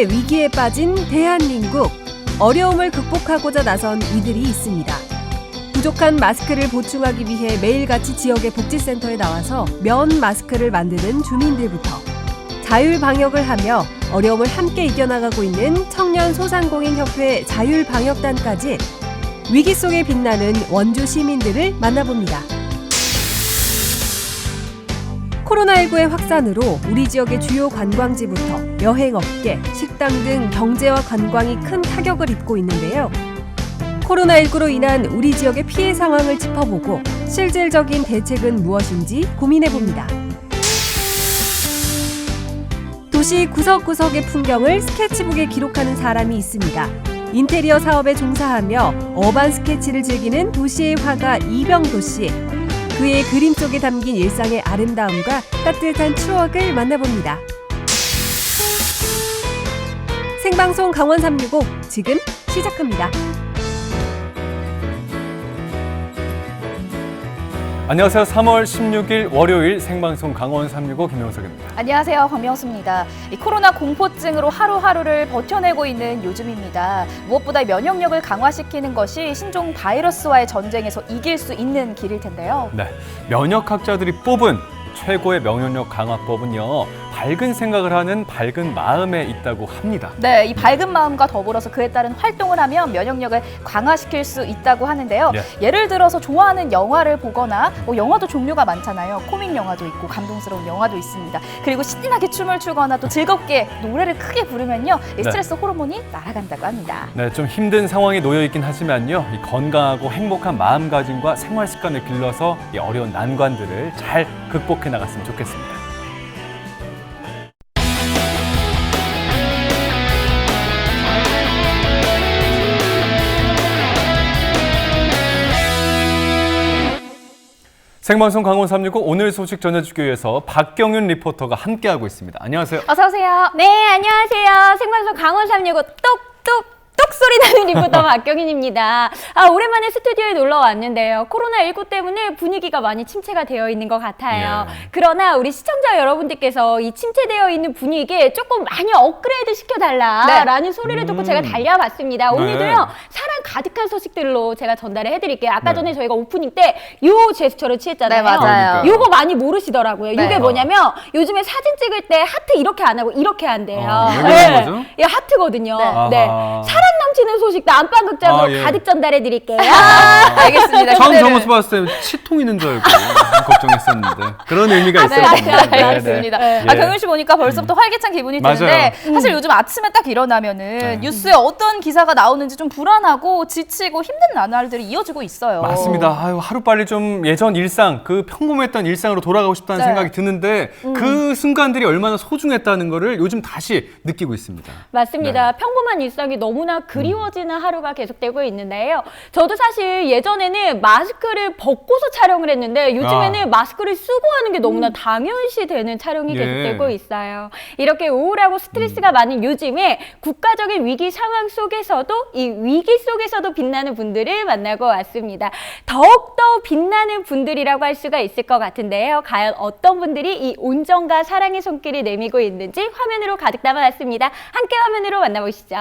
코로나19의 위기에 빠진 대한민국. 어려움을 극복하고자 나선 이들이 있습니다. 부족한 마스크를 보충하기 위해 매일같이 지역의 복지센터에 나와서 면 마스크를 만드는 주민들부터 자율방역을 하며 어려움을 함께 이겨나가고 있는 청년소상공인협회 자율방역단까지 위기 속에 빛나는 원주 시민들을 만나봅니다. 코로나19의 확산으로 우리 지역의 주요 관광지부터 여행업계, 식당 등 경제와 관광이 큰 타격을 입고 있는데요. 코로나19로 인한 우리 지역의 피해 상황을 짚어보고 실질적인 대책은 무엇인지 고민해봅니다. 도시 구석구석의 풍경을 스케치북에 기록하는 사람이 있습니다. 인테리어 사업에 종사하며 어반 스케치를 즐기는 도시의 화가 이병도 씨. 그의 그림 속에 담긴 일상의 아름다움과 따뜻한 추억을 만나봅니다. 생방송 강원 365 지금 시작합니다. 안녕하세요. 3월 16일 월요일 생방송 강원 365 김영석입니다. 안녕하세요. 박명수입니다. 이 코로나 공포증으로 하루하루를 버텨내고 있는 요즘입니다. 무엇보다 면역력을 강화시키는 것이 신종 바이러스와의 전쟁에서 이길 수 있는 길일 텐데요. 네, 면역학자들이 뽑은 최고의 면역력 강화법은요, 밝은 생각을 하는 밝은 마음에 있다고 합니다. 네, 이 밝은 마음과 더불어서 그에 따른 활동을 하면 면역력을 강화시킬 수 있다고 하는데요. 네. 예를 들어서 좋아하는 영화를 보거나 영화도 종류가 많잖아요. 코믹 영화도 있고 감동스러운 영화도 있습니다. 그리고 신나게 춤을 추거나 또 즐겁게 노래를 크게 부르면요, 이 스트레스 호르몬이 날아간다고 합니다. 네, 좀 힘든 상황에 놓여 있긴 하지만요, 이 건강하고 행복한 마음가짐과 생활 습관을 길러서 이 어려운 난관들을 잘 극복해 나갔으면 좋겠습니다. 생방송 강원 365 오늘 소식 전해주기 위해서 박경윤 리포터가 함께하고 있습니다. 안녕하세요. 어서 오세요. 네, 안녕하세요. 생방송 강원 365 똑 소리 나는 리포터 박경인입니다. 오랜만에 스튜디오에 놀러 왔는데요. 코로나19 때문에 분위기가 많이 침체가 되어 있는 것 같아요. 예. 그러나 우리 시청자 여러분들께서 이 침체되어 있는 분위기에 조금 많이 업그레이드 시켜달라라는 소리를 듣고 제가 달려봤습니다. 오늘도요, 사랑 가득한 소식들로 제가 전달을 해드릴게요. 아까 전에 저희가 오프닝 때 요 제스처를 취했잖아요. 네, 맞아요. 요거 많이 모르시더라고요. 네. 이게 뭐냐면 요즘에 사진 찍을 때 하트 이렇게 안 하고 이렇게 한대요. 왜 그런 거죠? 이 하트거든요. 네. 사랑 넘치는 소식도 안방극장으로 예. 가득 전달해 드릴게요. 알겠습니다. 처음 그대로- 저 모습 봤을 때 치통 있는 줄 알고 걱정했었는데 그런 의미가 있어요. 알겠습니다. 네. 경윤 씨 보니까 벌써부터 활기찬 기분이 맞아요. 드는데 사실 요즘 아침에 딱 일어나면은 뉴스에 어떤 기사가 나오는지 좀 불안하고 지치고 힘든 나날들이 이어지고 있어요. 맞습니다. 아유, 하루빨리 좀 예전 일상, 그 평범했던 일상으로 돌아가고 싶다는 네. 생각이 드는데 그 순간들이 얼마나 소중했다는 거를 요즘 다시 느끼고 있습니다. 맞습니다. 평범한 일상이 너무나 그리워지는 하루가 계속되고 있는데요. 저도 사실 예전에는 마스크를 벗고서 촬영을 했는데 요즘에는 마스크를 쓰고 하는 게 너무나 당연시 되는 촬영이 예. 계속되고 있어요. 이렇게 우울하고 스트레스가 많은 요즘에 국가적인 위기 상황 속에서도 이 위기 속에서도 빛나는 분들을 만나고 왔습니다. 더욱더 빛나는 분들이라고 할 수가 있을 것 같은데요. 과연 어떤 분들이 이 온정과 사랑의 손길을 내밀고 있는지 화면으로 가득 담아놨습니다. 함께 화면으로 만나보시죠.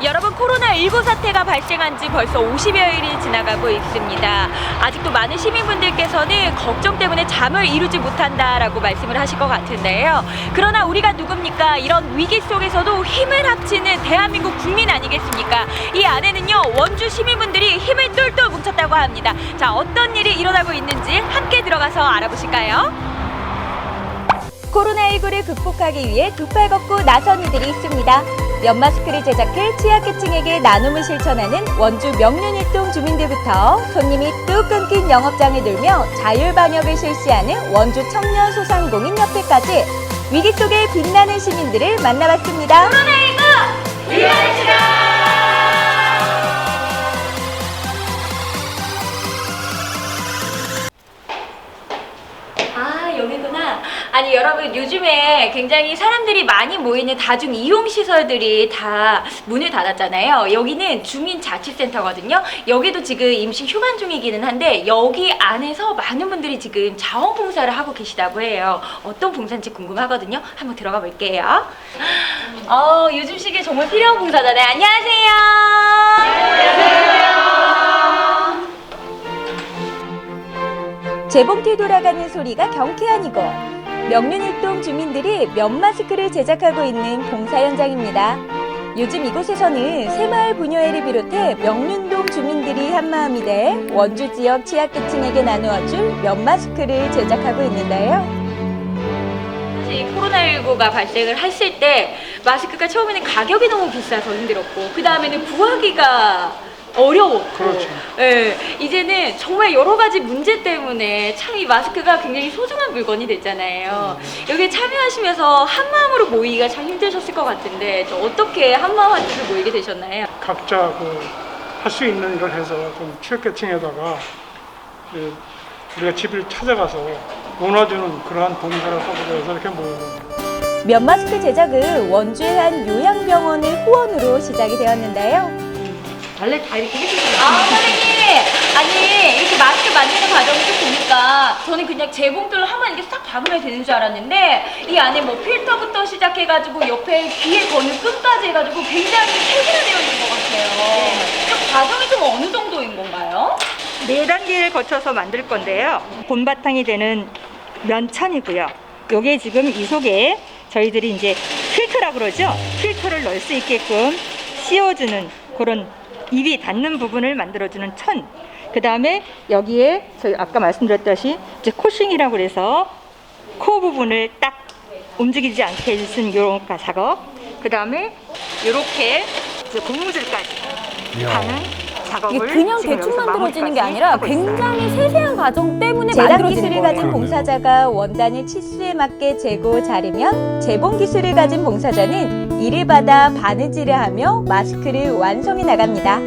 여러분, 코로나19 사태가 발생한 지 벌써 50여일이 지나가고 있습니다. 아직도 많은 시민분들께서는 걱정 때문에 잠을 이루지 못한다라고 말씀을 하실 것 같은데요. 그러나 우리가 누굽니까? 이런 위기 속에서도 힘을 합치는 대한민국 국민 아니겠습니까? 이 안에는요, 원주 시민분들이 힘을 똘똘 뭉쳤다고 합니다. 자, 어떤 일이 일어나고 있는지 함께 들어가서 알아보실까요? 코로나19를 극복하기 위해 두 팔 걷고 나선 이들이 있습니다. 면 마스크를 제작해 취약계층에게 나눔을 실천하는 원주 명륜일동 주민들부터 손님이 뚝 끊긴 영업장을 돌며 자율방역을 실시하는 원주 청년소상공인협회까지 위기 속에 빛나는 시민들을 만나봤습니다. 코로나19 일어나시라! 여기구나. 아니, 여러분, 요즘에 굉장히 사람들이 많이 모이는 다중 이용 시설들이 다 문을 닫았잖아요. 여기는 주민자치센터거든요. 여기도 지금 임시 휴관 중이기는 한데 여기 안에서 많은 분들이 지금 자원봉사를 하고 계시다고 해요. 어떤 봉사인지 궁금하거든요. 한번 들어가 볼게요. 요즘 시기에 정말 필요한 봉사잖아요. 안녕하세요. 재봉틀 돌아가는 소리가 경쾌한 이곳. 명륜일동 주민들이 면 마스크를 제작하고 있는 봉사 현장입니다. 요즘 이곳에서는 새마을 부녀회를 비롯해 명륜동 주민들이 한마음이 돼 원주 지역 취약계층에게 나누어줄 면 마스크를 제작하고 있는데요. 사실 코로나19가 발생을 했을 때 마스크가 처음에는 가격이 너무 비싸서 힘들었고 그 다음에는 구하기가 어려웠고 그렇죠. 예, 이제는 정말 여러 가지 문제 때문에 참 이 마스크가 굉장히 소중한 물건이 됐잖아요. 여기에 참여하시면서 한마음으로 모이기가 참 힘드셨을 것 같은데 또 어떻게 한마음 한뜻을 모이게 되셨나요? 각자 할 수 있는 일을 해서 좀 취약계층에다가 우리가 집을 찾아가서 도와주는 그러한 봉사를 하고자 해서 이렇게 모이는 거예요. 면 마스크 제작은 원주의 한 요양병원의 후원으로 시작이 되었는데요. 원래 다 이렇게 해주세요. 선생님! 아니, 이렇게 마스크 만드는 과정을 쭉 보니까 저는 그냥 재봉틀로 한번 이렇게 싹 박으면 되는 줄 알았는데 이 안에 뭐 필터부터 시작해가지고 옆에 귀에 거는 끈까지 해가지고 굉장히 세분화되어 있는 것 같아요. 그 과정이 좀 어느 정도인 건가요? 4단계를 거쳐서 만들 건데요. 본바탕이 되는 면천이고요. 요게 지금 이 속에 저희들이 이제 필터라고 그러죠. 필터를 넣을 수 있게끔 씌워주는 그런 입이 닿는 부분을 만들어주는 천. 그 다음에 여기에 저희 아까 말씀드렸듯이 이제 코싱이라고 그래서 코 부분을 딱 움직이지 않게 해주는 이런 작업. 그 다음에 이렇게 고무줄까지 가는 작업을 이게 그냥 지금 대충 여기서 만들어지는 게 마무리까지 아니라 하고 있어요. 굉장히 세세한 과정 때문에 제작 만들어지는 기술을 거예요. 가진 그럼요. 봉사자가 원단을 치수에 맞게 재고 자르면 재봉 기술을 가진 봉사자는 이를 받아 바느질을 하며 마스크를 완성해 나갑니다.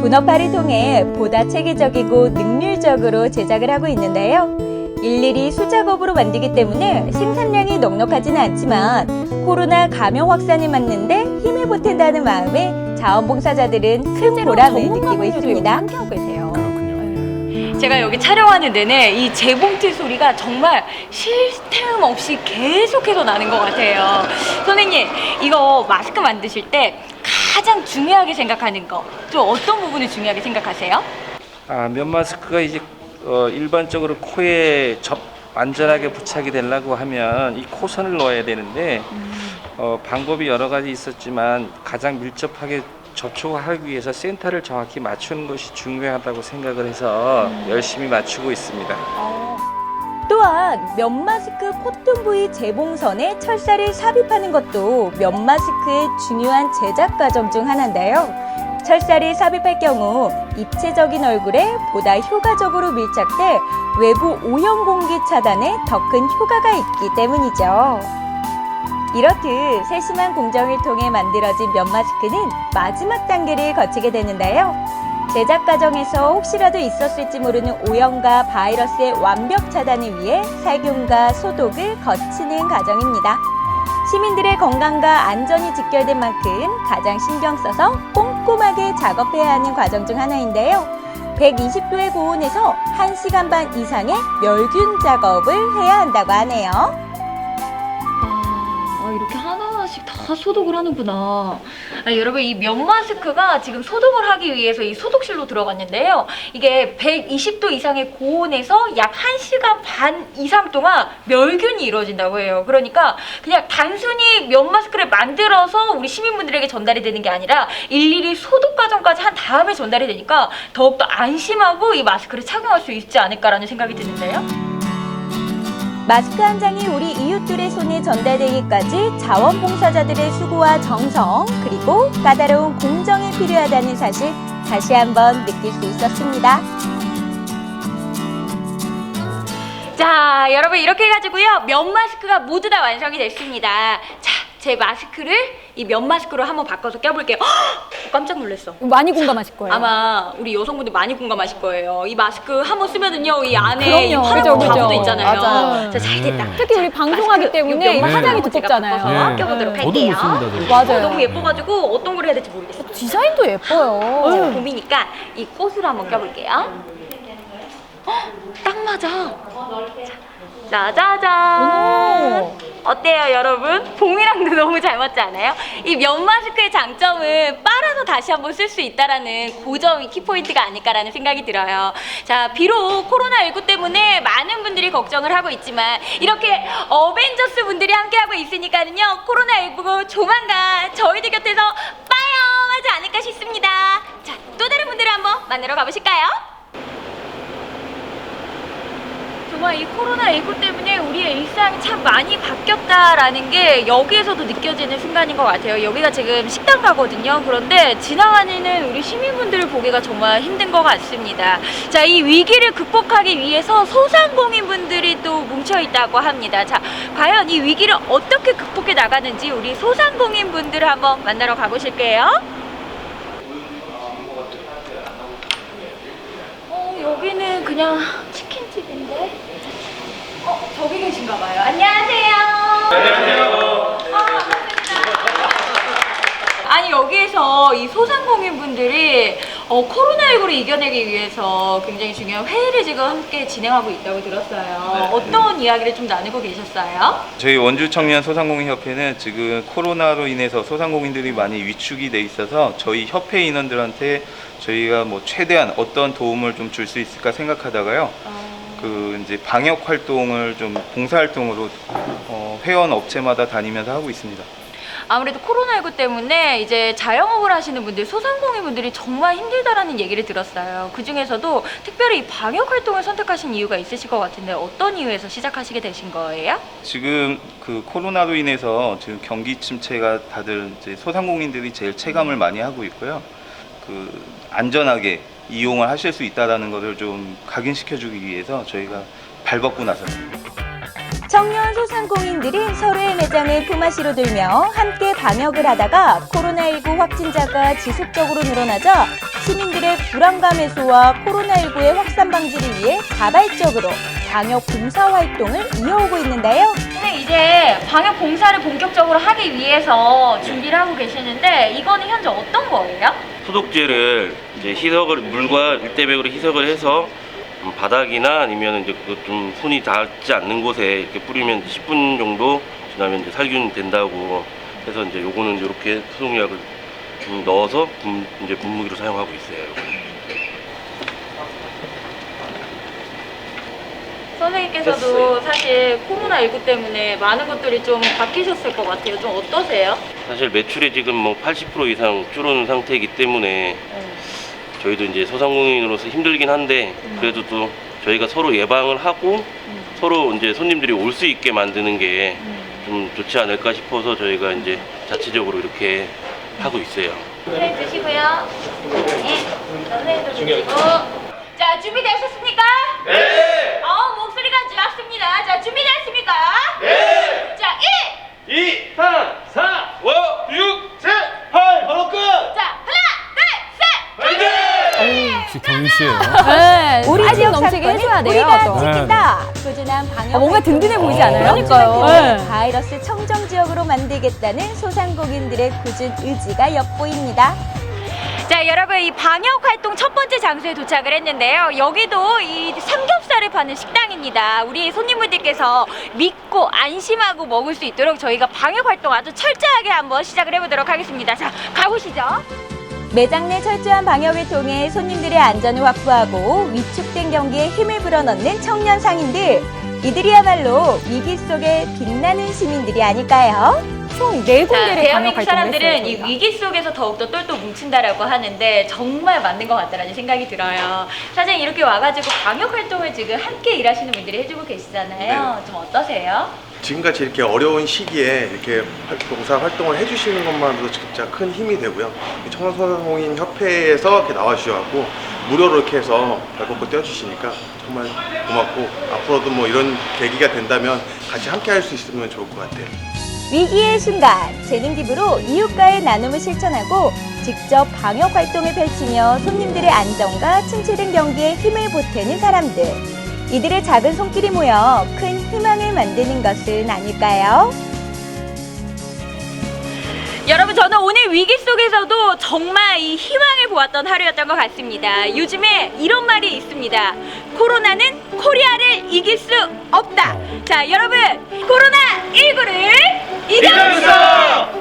분업화를 통해 보다 체계적이고 능률적으로 제작을 하고 있는데요. 일일이 수작업으로 만들기 때문에 생산량이 넉넉하지는 않지만 코로나 감염 확산을 막는데 힘을 보탠다는 마음에 자원봉사자들은 큰 보람을 느끼고 있습니다. 함께하고 계세요. 그렇군요. 제가 여기 촬영하는 데는 이 재봉틀 소리가 정말 쉴 틈 없이 계속해서 나는 것 같아요. 선생님, 이거 마스크 만드실 때 가장 중요하게 생각하는 거, 좀 어떤 부분을 중요하게 생각하세요? 면 마스크가 이제 일반적으로 코에 안전하게 부착이 되려고 하면 이 코선을 넣어야 되는데 방법이 여러 가지 있었지만 가장 밀접하게 접촉하기 위해서 센터를 정확히 맞추는 것이 중요하다고 생각을 해서 열심히 맞추고 있습니다. 또한 면 마스크 콧등 부위 재봉선에 철사를 삽입하는 것도 면 마스크의 중요한 제작 과정 중 하나인데요. 철사를 삽입할 경우 입체적인 얼굴에 보다 효과적으로 밀착돼 외부 오염 공기 차단에 더 큰 효과가 있기 때문이죠. 이렇듯 세심한 공정을 통해 만들어진 면 마스크는 마지막 단계를 거치게 되는데요. 제작 과정에서 혹시라도 있었을지 모르는 오염과 바이러스의 완벽 차단을 위해 살균과 소독을 거치는 과정입니다. 시민들의 건강과 안전이 직결된 만큼 가장 신경 써서 꼼꼼하게 작업해야 하는 과정 중 하나인데요. 120도의 고온에서 1시간 반 이상의 멸균 작업을 해야 한다고 하네요. 이렇게 하나하나씩 다 소독을 하는구나. 여러분, 이 면 마스크가 지금 소독을 하기 위해서 이 소독실로 들어갔는데요. 이게 120도 이상의 고온에서 약 1시간 반 이상 동안 멸균이 이루어진다고 해요. 그러니까 그냥 단순히 면 마스크를 만들어서 우리 시민분들에게 전달이 되는 게 아니라 일일이 소독 과정까지 한 다음에 전달이 되니까 더욱더 안심하고 이 마스크를 착용할 수 있지 않을까라는 생각이 드는데요. 마스크 한 장이 우리 이웃들의 손에 전달되기까지 자원봉사자들의 수고와 정성 그리고 까다로운 공정이 필요하다는 사실 다시 한번 느낄 수 있었습니다. 자, 여러분 이렇게 해가지고요. 면 마스크가 모두 다 완성이 됐습니다. 자, 제 마스크를 이 면 마스크로 한번 바꿔서 껴볼게요. 헉! 깜짝 놀랐어. 많이 공감하실 거예요. 아마 우리 여성분들 많이 공감하실 거예요. 이 마스크 한번 쓰면은요, 이 안에 이 그럼요. 화장 그죠, 가부도 그죠. 있잖아요. 맞아요. 자, 잘 됐다. 특히 우리 방송하기 마스크, 때문에 이 면 화장이 마스크 제가 두껍잖아요. 바꿔서 예. 껴보도록 저도 할게요. 못 씁니다, 저도. 맞아요. 너무 예뻐가지고 어떤 걸 해야 될지 모르겠어요. 디자인도 예뻐요. 제가 봄이니까 이 꽃으로 한번 껴볼게요. 딱 맞아. 짜자잔. 어때요, 여러분? 봄이랑도 너무 잘 맞지 않아요? 이 면 마스크의 장점은 빨아서 다시 한번 쓸 수 있다라는 고점이 키포인트가 아닐까라는 생각이 들어요. 자, 비록 코로나19 때문에 많은 분들이 걱정을 하고 있지만 이렇게 어벤져스 분들이 함께하고 있으니까는요, 코로나19 조만간 저희들 곁에서 빠염 하지 않을까 싶습니다. 자, 또 다른 분들을 한번 만나러 가보실까요? 정말 이 코로나19 때문에 우리의 일상이 참 많이 바뀌었다라는 게 여기에서도 느껴지는 순간인 것 같아요. 여기가 지금 식당 가거든요. 그런데 지나가는 우리 시민분들을 보기가 정말 힘든 것 같습니다. 자, 이 위기를 극복하기 위해서 소상공인분들이 또 뭉쳐있다고 합니다. 자, 과연 이 위기를 어떻게 극복해 나가는지 우리 소상공인분들을 한번 만나러 가보실게요. 여기는 그냥 치킨집인데? 저기 계신가 봐요. 안녕하세요. 안녕하세요. 아니, 여기에서 이 소상공인분들이 코로나19를 이겨내기 위해서 굉장히 중요한 회의를 지금 함께 진행하고 있다고 들었어요. 어떤 이야기를 좀 나누고 계셨어요? 저희 원주 청년 소상공인협회는 지금 코로나로 인해서 소상공인들이 많이 위축이 돼 있어서 저희 협회 인원들한테 저희가 뭐 최대한 어떤 도움을 좀 줄 수 있을까 생각하다가요. 그 이제 방역 활동을 좀 봉사 활동으로 회원 업체마다 다니면서 하고 있습니다. 아무래도 코로나19 때문에 이제 자영업을 하시는 분들, 소상공인 분들이 정말 힘들다라는 얘기를 들었어요. 그 중에서도 특별히 이 방역 활동을 선택하신 이유가 있으실 것 같은데 어떤 이유에서 시작하시게 되신 거예요? 지금 그 코로나로 인해서 지금 경기 침체가 다들 이제 소상공인들이 제일 체감을 많이 하고 있고요. 그 안전하게 이용을 하실 수 있다는 것을 좀 각인시켜주기 위해서 저희가 발벗고 나섰습니다. 청년 소상공인들이 서로의 매장을 품앗이로 들며 함께 방역을 하다가 코로나19 확진자가 지속적으로 늘어나자 시민들의 불안감 해소와 코로나19의 확산 방지를 위해 자발적으로 방역 봉사 활동을 이어오고 있는데요. 선생님, 이제 방역 봉사를 본격적으로 하기 위해서 준비를 하고 계시는데 이거는 현재 어떤 거예요? 소독제를 이제 희석을 물과 1대100으로 희석을 해서 바닥이나 아니면 이제 좀 손이 닿지 않는 곳에 이렇게 뿌리면 10분 정도 지나면 이제 살균 된다고 해서 이제 요거는 이렇게 소독약을 좀 넣어서 이제 분무기로 사용하고 있어요. 선생님께서도 사실 코로나19 때문에 많은 것들이 좀 바뀌셨을 것 같아요. 좀 어떠세요? 사실 매출이 지금 뭐 80% 이상 줄어든 상태이기 때문에 저희도 이제 소상공인으로서 힘들긴 한데 그래도 또 저희가 서로 예방을 하고 서로 이제 손님들이 올 수 있게 만드는 게 좀 좋지 않을까 싶어서 저희가 이제 자체적으로 이렇게 하고 있어요. 선생님 드시고요. 네, 선생님도 드시고. 자, 준비되셨습니까? 네. 목소리가 좋았습니다. 자, 준비되셨습니까? 네. 자, 1, 2, 3, 4, 5, 6, 7, 8, 바로 끝! 자, 하나, 둘, 셋! 역시 경희 씨예요. 네, 우리 아직 지역 넘치게 사건은 해줘야 돼요, 우리가 또. 지킨다. 꾸준한 방역 뭔가 든든해 보이지 않아요? 그러니까요. 네. 바이러스 청정 지역으로 만들겠다는 소상공인들의 굳은 의지가 엿보입니다. 자, 여러분, 이 방역 활동 첫 번째 장소에 도착을 했는데요. 여기도 이 삼겹살을 파는 식당입니다. 우리 손님분들께서 믿고 안심하고 먹을 수 있도록 저희가 방역 활동 아주 철저하게 한번 시작을 해보도록 하겠습니다. 자, 가보시죠. 매장 내 철저한 방역을 통해 손님들의 안전을 확보하고 위축된 경기에 힘을 불어넣는 청년 상인들. 이들이야말로 위기 속에 빛나는 시민들이 아닐까요? 총 4군데를 방역 대한민국 활동을 사람들은 했어요. 이 저희가. 위기 속에서 더욱더 똘똘 뭉친다라고 하는데 정말 맞는 것 같다라는 생각이 들어요. 사장님, 이렇게 와가지고 방역 활동을 지금 함께 일하시는 분들이 해주고 계시잖아요. 좀 어떠세요? 지금까지 이렇게 어려운 시기에 이렇게 봉사 활동을 해주시는 것만으로도 진짜 큰 힘이 되고요. 청년소상공인 협회에서 이렇게 나와주셔서 무료로 이렇게 해서 발벗고 떼어주시니까 정말 고맙고 앞으로도 뭐 이런 계기가 된다면 같이 함께 할 수 있으면 좋을 것 같아요. 위기의 순간 재능 기부로 이웃과의 나눔을 실천하고 직접 방역 활동을 펼치며 손님들의 안전과 침체된 경기에 힘을 보태는 사람들. 이들의 작은 손길이 모여 큰 희망을 만드는 것은 아닐까요? 여러분, 저는 오늘 위기 속에서도 정말 이 희망을 보았던 하루였던 것 같습니다. 요즘에 이런 말이 있습니다. 코로나는 코리아를 이길 수 없다. 자, 여러분, 코로나19를 이겨주세요!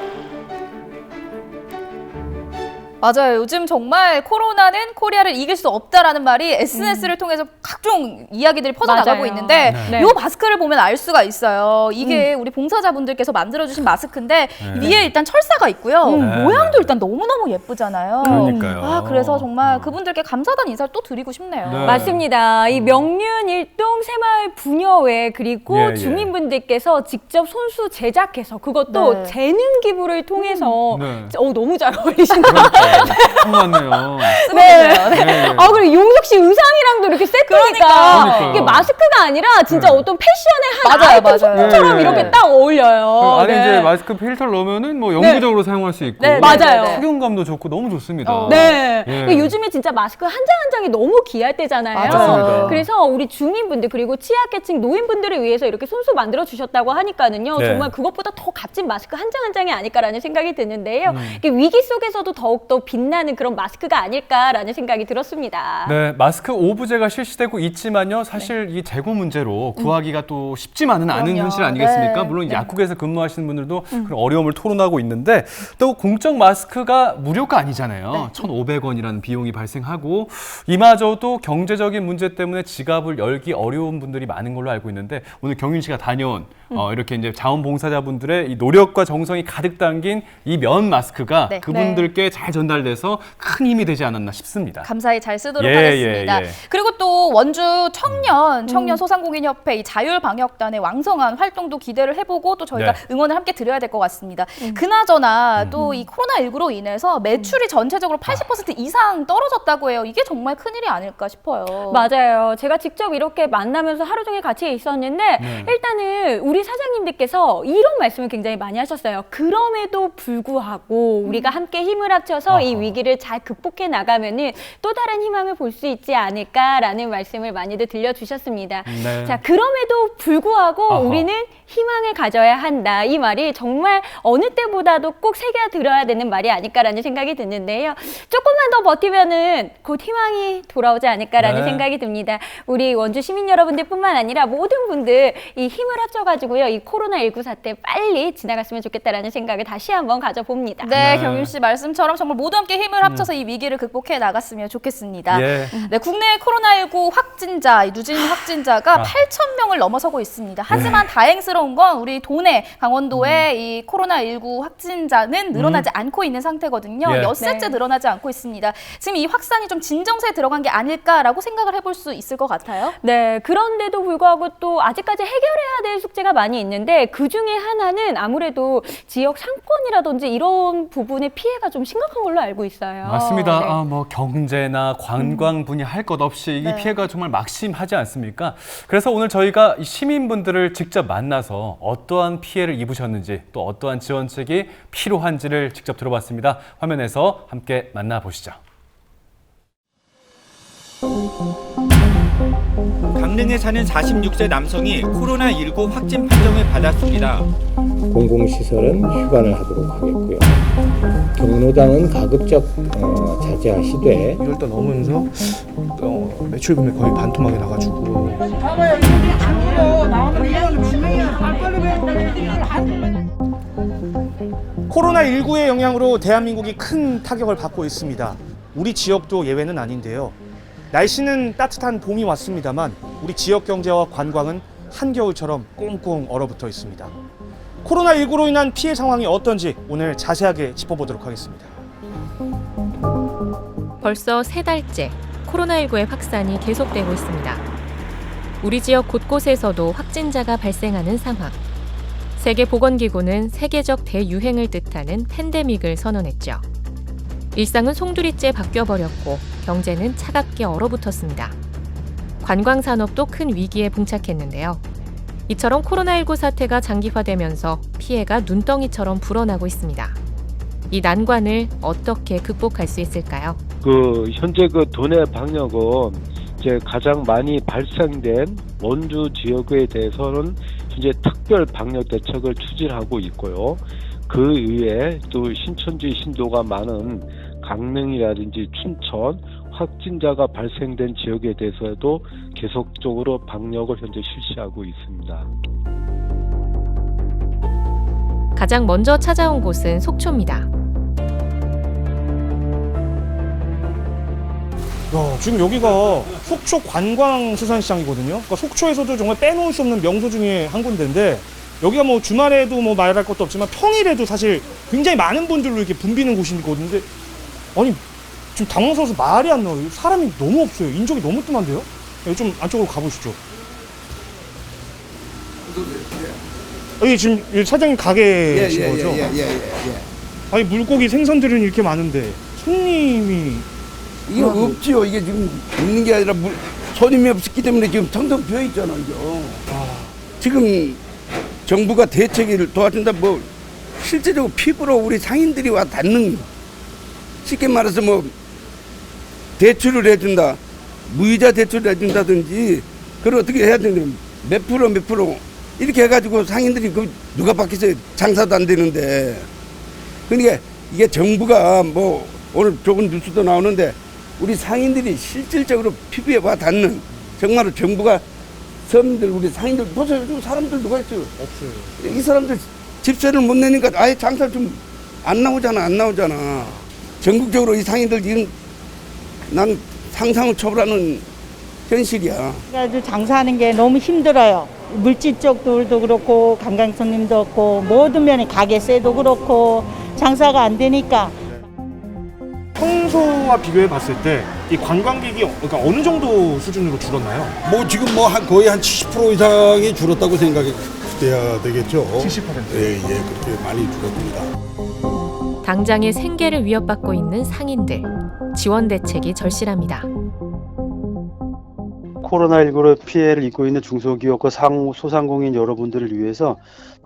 맞아요. 요즘 정말 코로나는 코리아를 이길 수 없다라는 말이 SNS를 통해서 각종 이야기들이 퍼져나가고 맞아요. 있는데 네. 이 마스크를 보면 알 수가 있어요. 이게 우리 봉사자분들께서 만들어주신 마스크인데 위에 일단 철사가 있고요. 모양도 일단 너무너무 예쁘잖아요. 그러니까요. 그래서 정말 그분들께 감사하다는 인사를 또 드리고 싶네요. 네. 맞습니다. 이 명륜 일동 새마을 부녀회 그리고 예, 예. 주민분들께서 직접 손수 제작해서 그것도 네. 재능 기부를 통해서 네. 너무 잘 어울리신다. 참 많네요. 네. 네. 그리고 용석 씨 의상이랑도 이렇게 세트니까 그러니까요. 이게 마스크가 아니라 진짜 어떤 패션의 한 맞아요, 아이템 맞아요. 소품처럼 네. 이렇게 딱 어울려요. 안에 네. 이제 마스크 필터를 넣으면은 뭐 영구적으로 사용할 수 있고 네, 맞아요. 착용감도 좋고 너무 좋습니다. 네. 예. 근데 요즘에 진짜 마스크 한 장 한 장이 너무 귀할 때잖아요. 맞아요. 그래서 우리 주민분들 그리고 취약계층 노인분들을 위해서 이렇게 손수 만들어 주셨다고 하니까는요. 네. 정말 그것보다 더 값진 마스크 한 장 한 장이 아닐까라는 생각이 드는데요. 이게 위기 속에서도 더욱더 빛나는 그런 마스크가 아닐까라는 생각이 들었습니다. 네, 마스크 오브제가 실시되고 있지만요. 사실 이 재고 문제로 구하기가 또 쉽지만은 않은 그럼요. 현실 아니겠습니까? 네. 물론 이제 약국에서 근무하시는 분들도 그런 어려움을 토론하고 있는데 또 공적 마스크가 무료가 아니잖아요. 1,500원이라는 비용이 발생하고 이마저도 경제적인 문제 때문에 지갑을 열기 어려운 분들이 많은 걸로 알고 있는데 오늘 경윤 씨가 다녀온 이렇게 이제 자원봉사자분들의 이 노력과 정성이 가득 담긴 이 면 마스크가 네. 그분들께 잘 전달돼서 큰 힘이 되지 않았나 싶습니다. 감사히 잘 쓰도록 예, 하겠습니다. 예, 예. 그리고 또 원주 청년 소상공인협회 이 자율방역단의 왕성한 활동도 기대를 해보고 또 저희가 네. 응원을 함께 드려야 될 것 같습니다. 그나저나 또 이 코로나19로 인해서 매출이 전체적으로 80% 이상 떨어졌다고 해요. 이게 정말 큰일이 아닐까 싶어요. 맞아요. 제가 직접 이렇게 만나면서 하루 종일 같이 있었는데 일단은 우리 사장님들께서 이런 말씀을 굉장히 많이 하셨어요. 그럼에도 불구하고 우리가 함께 힘을 합쳐서 이 위기를 잘 극복해 나가면은 또 다른 희망을 볼 수 있지 않을까라는 말씀을 많이들 들려주셨습니다. 네. 자, 그럼에도 불구하고 아하. 우리는 희망을 가져야 한다. 이 말이 정말 어느 때보다도 꼭 새겨들어야 되는 말이 아닐까라는 생각이 드는데요. 조금만 더 버티면은 곧 희망이 돌아오지 않을까라는 네. 생각이 듭니다. 우리 원주 시민 여러분들뿐만 아니라 모든 분들 이 힘을 합쳐가지고요. 이 코로나19 사태 빨리 지나갔으면 좋겠다라는 생각을 다시 한번 가져봅니다. 네, 네. 경윤 씨 말씀처럼 정말 모두 함께 힘을 합쳐서 이 위기를 극복해 나갔으면 좋겠습니다. 예. 네, 국내 코로나19 확진자, 누진 확진자가 8,000명을 넘어서고 있습니다. 하지만 다행스러운 건 우리 도내 강원도의 이 코로나19 확진자는 늘어나지 않고 있는 상태거든요. 예. 엿새째 네. 늘어나지 않고 있습니다. 지금 이 확산이 좀 진정세에 들어간 게 아닐까라고 생각을 해볼 수 있을 것 같아요. 네, 그런데도 불구하고 또 아직까지 해결해야 될 숙제가 많이 있는데 그 중에 하나는 아무래도 지역 상권이라든지 이런 부분의 피해가 좀 심각한 걸로 알고 있어요. 맞습니다. 네. 뭐 경제나 관광 분야 할 것 없이 이 네. 피해가 정말 막심하지 않습니까? 그래서 오늘 저희가 이 시민분들을 직접 만나서 어떠한 피해를 입으셨는지 또 어떠한 지원책이 필요한지를 직접 들어봤습니다. 화면에서 함께 만나보시죠. 강릉에 사는 46세 남성이 코로나19 확진 판정을 받았습니다. 공공시설은 휴관을 하도록 하겠고요. 경로당은 가급적 자제하시되 2월달 넘으면서 매출 금액 거의 반토막이 나가지고 코로나19의 영향으로 대한민국이 큰 타격을 받고 있습니다. 우리 지역도 예외는 아닌데요. 날씨는 따뜻한 봄이 왔습니다만 우리 지역 경제와 관광은 한겨울처럼 꽁꽁 얼어붙어 있습니다. 코로나19로 인한 피해 상황이 어떤지 오늘 자세하게 짚어보도록 하겠습니다. 벌써 3달째 코로나19의 확산이 계속되고 있습니다. 우리 지역 곳곳에서도 확진자가 발생하는 상황. 세계보건기구는 세계적 대유행을 뜻하는 팬데믹을 선언했죠. 일상은 송두리째 바뀌어버렸고 경제는 차갑게 얼어붙었습니다. 관광산업도 큰 위기에 봉착했는데요. 이처럼 코로나19 사태가 장기화되면서 피해가 눈덩이처럼 불어나고 있습니다. 이 난관을 어떻게 극복할 수 있을까요? 현재 도내 방역은 이제 가장 많이 발생된 원주 지역에 대해서는 현재 특별 방역 대책을 추진하고 있고요. 그 이외에 또 신천지 신도가 많은 강릉이라든지 춘천 확진자가 발생된 지역에 대해서도 계속적으로 방역을 현재 실시하고 있습니다. 가장 먼저 찾아온 곳은 속초입니다. 지금 여기가 속초 관광수산시장이거든요. 그러니까 속초에서도 정말 빼놓을 수 없는 명소 중에 한 군데인데 여기가 뭐 주말에도 뭐 말할 것도 없지만 평일에도 사실 굉장히 많은 분들로 이렇게 붐비는 곳이거든요. 아니 지금 당황스러워서 말이 안 나와요. 사람이 너무 없어요. 인적이 너무 뜸한데요. 여기 좀 안쪽으로 가보시죠. 여기 지금 사장님 가게신 거죠? 아니 물고기 생선들은 이렇게 많은데 손님이 이게 없지요. 이게 지금 있는 게 아니라 손님이 없었기 때문에 지금 텅텅 비어 있잖아요. 지금 정부가 대책을 도와준다 뭐 실제적으로 피부로 우리 상인들이 와 닿는 쉽게 말해서 뭐 대출을 해준다 무이자 대출을 해준다든지 그걸 어떻게 해야 되는데 몇 프로 이렇게 해가지고 상인들이 누가 밖에서 장사도 안 되는데 그러니까 이게 정부가 뭐 오늘 좋은 뉴스도 나오는데 우리 상인들이 실질적으로 피부에 와 닿는 정말로 정부가 서민들 우리 상인들 보세요. 요즘 사람들 누가 있어요? 없어요. 이 사람들 집세를 못 내니까 아예 장사 좀 안 나오잖아. 전국적으로 이 상인들 지금 난 상상을 초월하는 현실이야. 그래가지고 장사하는 게 너무 힘들어요. 물질 쪽도 그렇고 관광 손님도 없고 모든 면에 가게세도 그렇고 장사가 안 되니까. 평소와 비교해 봤을 때 이 관광객이 그러니까 어느 정도 수준으로 줄었나요? 뭐 지금 거의 한 70% 이상이 줄었다고 생각해야 되겠죠. 70%? 예, 그렇게 많이 줄었습니다. 당장의 생계를 위협받고 있는 상인들. 지원 대책이 절실합니다. 코로나19로 피해를 입고 있는 중소기업과 소상공인 여러분들을 위해서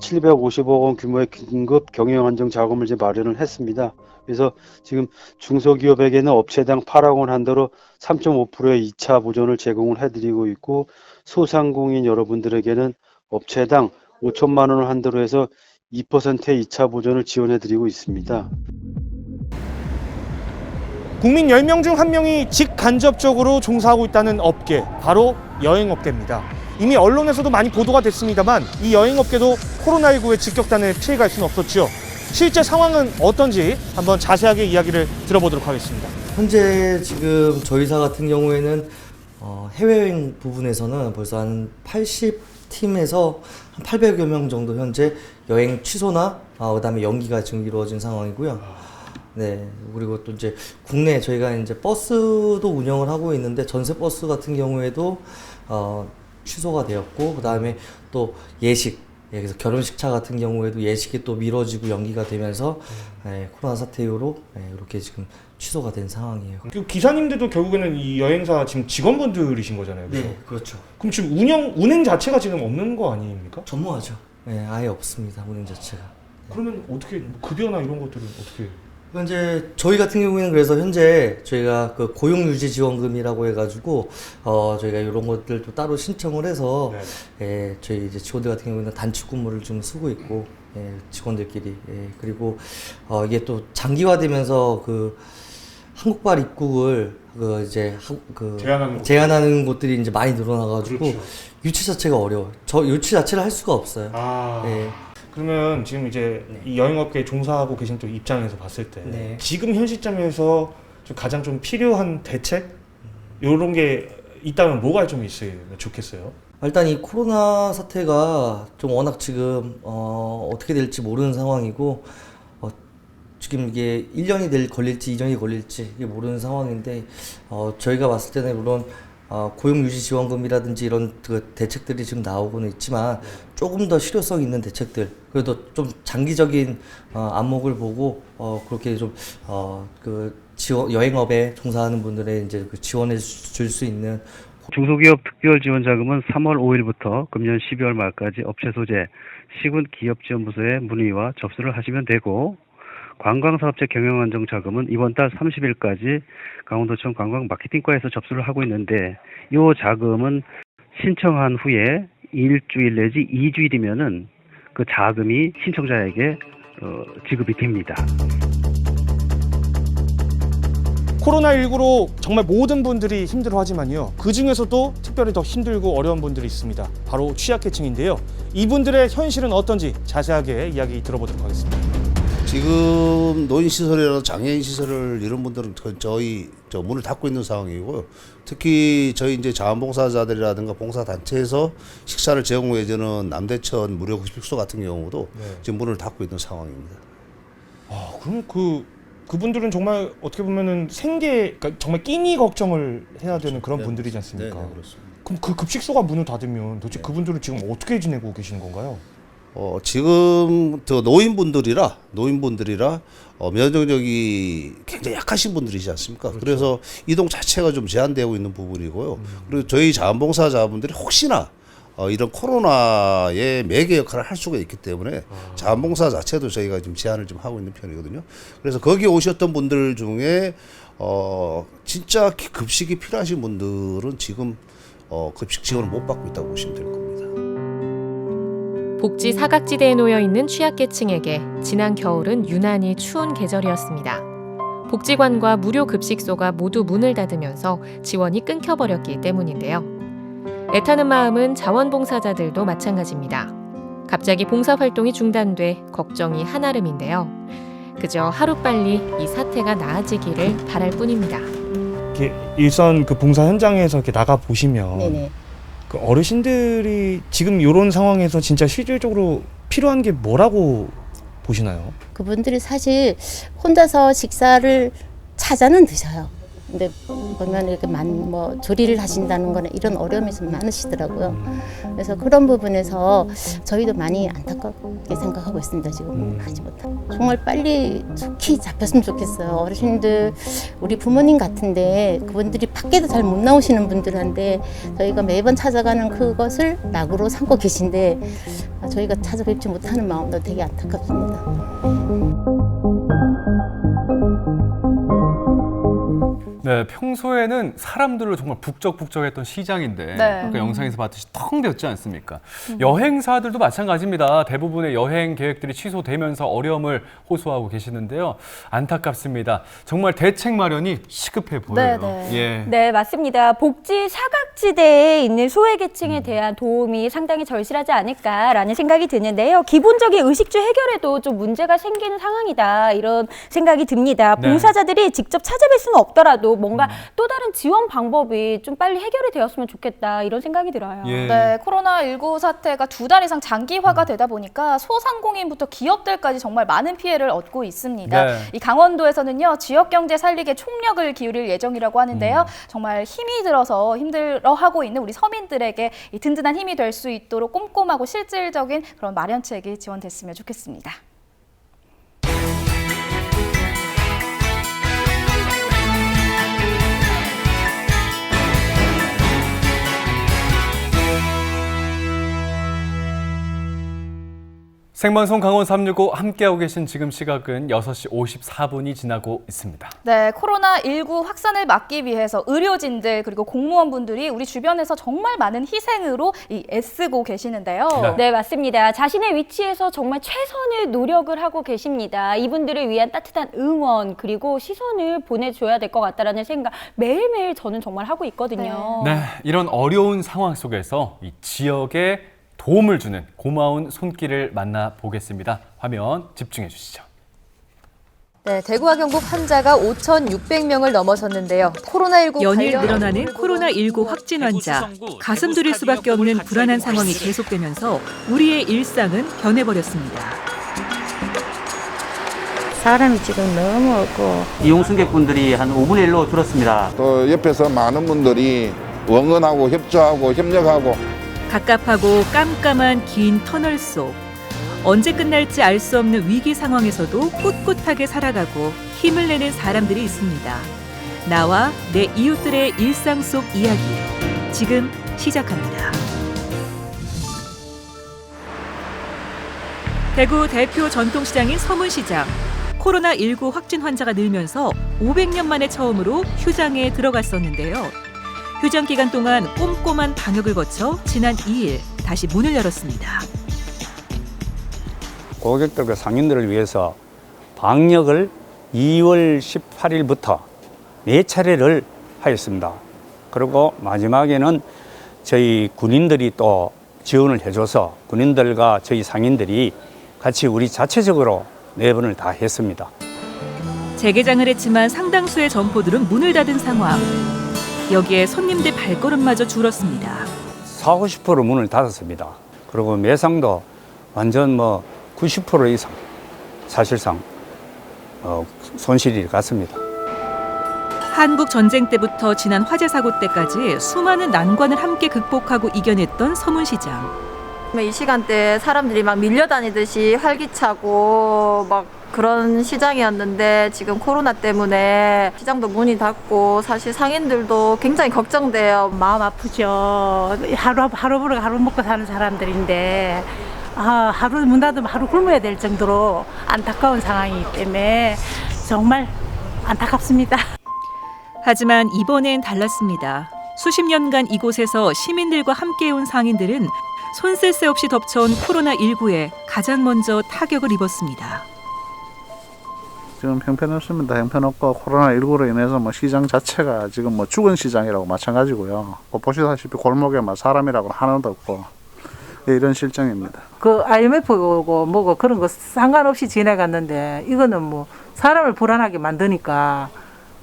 750억 원 규모의 긴급 경영 안정 자금을 이제 마련을 했습니다. 그래서 지금 중소기업에게는 업체당 8억 원 한도로 3.5%의 2차 보전을 제공을 해드리고 있고 소상공인 여러분들에게는 업체당 5천만 원을 한도로 해서 2%의 2차 보전을 지원해드리고 있습니다. 국민 10명 중 1명이 직간접적으로 종사하고 있다는 업계, 바로 여행업계입니다. 이미 언론에서도 많이 보도가 됐습니다만 이 여행업계도 코로나19의 직격탄을 피해갈 수는 없었죠. 실제 상황은 어떤지 한번 자세하게 이야기를 들어보도록 하겠습니다. 현재 지금 저희 사 같은 경우에는 해외여행 부분에서는 벌써 한 80팀에서 한 800여 명 정도 현재 여행 취소나 그다음에 연기가 지금 이루어진 상황이고요. 네, 그리고 또 이제 국내 저희가 이제 버스도 운영을 하고 있는데 전세 버스 같은 경우에도 취소가 되었고 그다음에 또 예식 그래서 결혼식차 같은 경우에도 예식이 또 미뤄지고 연기가 되면서 코로나 사태 이후로 이렇게 지금 취소가 된 상황이에요. 그 기사님들도 결국에는 이 여행사 지금 직원분들이신 거잖아요. 그렇죠? 네, 그렇죠. 그럼 지금 운행 자체가 지금 없는 거 아닙니까? 전무하죠. 네, 아예 없습니다. 운행 자체가. 그러면 어떻게 급여나 이런 것들은 어떻게? 현재 저희 같은 경우에는 그래서 현재 저희가 그 고용유지지원금이라고 해가지고 저희가 이런 것들도 따로 신청을 해서 저희 이제 직원들 같은 경우에는 단축근무를 좀 쓰고 있고 직원들끼리 그리고 이게 또 장기화되면서 그 한국발 입국을 제한하는 곳들이 이제 많이 늘어나가지고 그렇죠. 유치 자체가 어려워요. 저 유치 자체를 할 수가 없어요. 그러면 지금 이제 이 여행업계에 종사하고 계신 또 입장에서 봤을 때 지금 현 시점에서 좀 가장 좀 필요한 대책 이런 게 있다면 뭐가 좀 있으면 좋겠어요? 일단 이 코로나 사태가 좀 워낙 지금 어떻게 될지 모르는 상황이고 지금 이게 1년이 걸릴지 2년이 걸릴지 이게 모르는 상황인데 저희가 봤을 때는 물론 고용유지지원금이라든지 이런 그 대책들이 지금 나오고는 있지만 조금 더 실효성 있는 대책들 그래도 좀 장기적인 안목을 보고 그렇게 좀 그 지원 여행업에 종사하는 분들의 이제 그 지원해 줄 수 있는 중소기업 특별지원자금은 3월 5일부터 금년 12월 말까지 업체 소재 시군기업지원부서에 문의와 접수를 하시면 되고, 관광사업체 경영안정자금은 이번 달 30일까지 강원도청 관광마케팅과에서 접수를 하고 있는데, 이 자금은 신청한 후에 일주일 내지 2주일이면은 그 자금이 신청자에게 지급이 됩니다. 코로나19로 정말 모든 분들이 힘들어하지만요. 그 중에서도 특별히 더 힘들고 어려운 분들이 있습니다. 바로 취약계층인데요. 이분들의 현실은 어떤지 자세하게 이야기 들어보도록 하겠습니다. 지금 노인시설이나 장애인시설을 이런 분들은 저희 문을 닫고 있는 상황이고요. 특히 저희 이제 자원봉사자들이라든가 봉사단체에서 식사를 제공해주는 남대천 무료급식소 같은 경우도 지금 문을 닫고 있는 상황입니다. 그럼 그분들은 정말 어떻게 보면은 그러니까 정말 끼니 걱정을 해야 되는 그런 분들이지 않습니까? 네, 그렇습니다. 그럼 그 급식소가 문을 닫으면 도대체 그분들은 지금 어떻게 지내고 계시는 건가요? 지금 노인분들이라 면역력이 굉장히 약하신 분들이지 않습니까? 그렇죠. 그래서 이동 자체가 좀 제한되고 있는 부분이고요. 그리고 저희 자원봉사자분들이 혹시나 이런 코로나의 매개 역할을 할 수가 있기 때문에 자원봉사 자체도 저희가 지금 제한을 좀 하고 있는 편이거든요. 그래서 거기 오셨던 분들 중에 진짜 급식이 필요하신 분들은 지금 급식 지원을 못 받고 있다고 보시면 될 겁니다. 복지 사각지대에 놓여 있는 취약계층에게 지난 겨울은 유난히 추운 계절이었습니다. 복지관과 무료 급식소가 모두 문을 닫으면서 지원이 끊겨버렸기 때문인데요. 애타는 마음은 자원봉사자들도 마찬가지입니다. 갑자기 봉사활동이 중단돼 걱정이 한아름인데요. 그저 하루빨리 이 사태가 나아지기를 바랄 뿐입니다. 이렇게 일선 그 봉사 현장에서 이렇게 나가 보시면 네네. 그 어르신들이 지금 이런 상황에서 진짜 실질적으로 필요한 게 뭐라고 보시나요? 그분들이 사실 혼자서 식사를 찾아는 드셔요. 근데 보면 이렇게 조리를 하신다는 거나 이런 어려움이 좀 많으시더라고요. 그래서 그런 부분에서 저희도 많이 안타깝게 생각하고 있습니다. 지금 하지 못하고. 정말 빨리 속히 잡혔으면 좋겠어요. 어르신들, 우리 부모님 같은데 그분들이 밖에도 잘 못 나오시는 분들한테 저희가 매번 찾아가는 그것을 낙으로 삼고 계신데 저희가 찾아뵙지 못하는 마음도 되게 안타깝습니다. 네, 평소에는 사람들로 정말 북적북적했던 시장인데 아까 영상에서 봤듯이 텅 비었지 않습니까? 여행사들도 마찬가지입니다. 대부분의 여행 계획들이 취소되면서 어려움을 호소하고 계시는데요. 안타깝습니다. 정말 대책 마련이 시급해 보여요. 네, 맞습니다. 복지 사각지대에 있는 소외계층에 대한 도움이 상당히 절실하지 않을까라는 생각이 드는데요. 기본적인 의식주 해결에도 좀 문제가 생기는 상황이다, 이런 생각이 듭니다. 봉사자들이 직접 찾아뵐 수는 없더라도 뭔가 또 다른 지원 방법이 좀 빨리 해결이 되었으면 좋겠다, 이런 생각이 들어요. 네, 코로나19 사태가 2달 이상 장기화가 되다 보니까 소상공인부터 기업들까지 정말 많은 피해를 얻고 있습니다. 이 강원도에서는요, 지역 경제 살리기에 총력을 기울일 예정이라고 하는데요. 정말 힘이 들어서 힘들어하고 있는 우리 서민들에게 이 든든한 힘이 될 수 있도록 꼼꼼하고 실질적인 그런 마련책이 지원됐으면 좋겠습니다. 생방송 강원 365 함께하고 계신 지금 시각은 6시 54분이 지나고 있습니다. 네, 코로나19 확산을 막기 위해서 의료진들 그리고 공무원분들이 우리 주변에서 정말 많은 희생으로 애쓰고 계시는데요. 네, 맞습니다. 자신의 위치에서 정말 최선을 노력을 하고 계십니다. 이분들을 위한 따뜻한 응원 그리고 시선을 보내줘야 될 것 같다라는 생각 매일매일 저는 정말 하고 있거든요. 네, 이런 어려운 상황 속에서 이 지역에 도움을 주는 고마운 손길을 만나보겠습니다. 화면 집중해 주시죠. 네, 대구와 경북 환자가 5,600명을 넘어섰는데요. 코로나19 연일 늘어나는 코로나19 확진 환자, 가슴 졸일 수밖에 없는 불안한 상황이 계속되면서 우리의 일상은 변해버렸습니다. 사람이 지금 너무 없고 이용 승객분들이 한 5분의 1로 줄었습니다. 또 옆에서 많은 분들이 응원하고 협조하고 협력하고 갑갑하고 깜깜한 긴 터널 속 언제 끝날지 알 수 없는 위기 상황에서도 꿋꿋하게 살아가고 힘을 내는 사람들이 있습니다. 나와 내 이웃들의 일상 속 이야기. 지금 시작합니다. 대구 대표 전통시장인 서문시장. 코로나19 확진 환자가 늘면서 500년 만에 처음으로 휴장에 들어갔었는데요. 휴장 기간 동안 꼼꼼한 방역을 거쳐 지난 2일 다시 문을 열었습니다. 고객들과 상인들을 위해서 방역을 2월 18일부터 4차례를 하였습니다. 그리고 마지막에는 저희 군인들이 또 지원을 해줘서 군인들과 저희 상인들이 같이 우리 자체적으로 4번을 다 했습니다. 재개장을 했지만 상당수의 점포들은 문을 닫은 상황. 여기에 손님들 발걸음마저 줄었습니다. 40~50% 문을 닫았습니다. 그리고 매상도 완전 90% 이상 사실상 손실이 갔습니다. 한국 전쟁 때부터 지난 화재 사고 때까지 수많은 난관을 함께 극복하고 이겨냈던 서문시장. 이 시간대에 사람들이 막 밀려다니듯이 활기차고 막 그런 시장이었는데 지금 코로나 때문에 시장도 문이 닫고 사실 상인들도 굉장히 걱정돼요. 마음 아프죠. 하루 먹고 사는 사람들인데 하루 문 닫으면 하루 굶어야 될 정도로 안타까운 상황이기 때문에 정말 안타깝습니다. 하지만 이번엔 달랐습니다. 수십 년간 이곳에서 시민들과 함께해온 상인들은 손 쓸 새 없이 덮쳐온 코로나19에 가장 먼저 타격을 입었습니다. 지금 형편없습니다. 형편없고 코로나19로 인해서 시장 자체가 지금 죽은 시장이라고 마찬가지고요. 보시다시피 골목에 사람이라고 하나도 없고 이런 실정입니다. 그 IMF고 뭐고 그런 거 상관없이 지나갔는데 이거는 사람을 불안하게 만드니까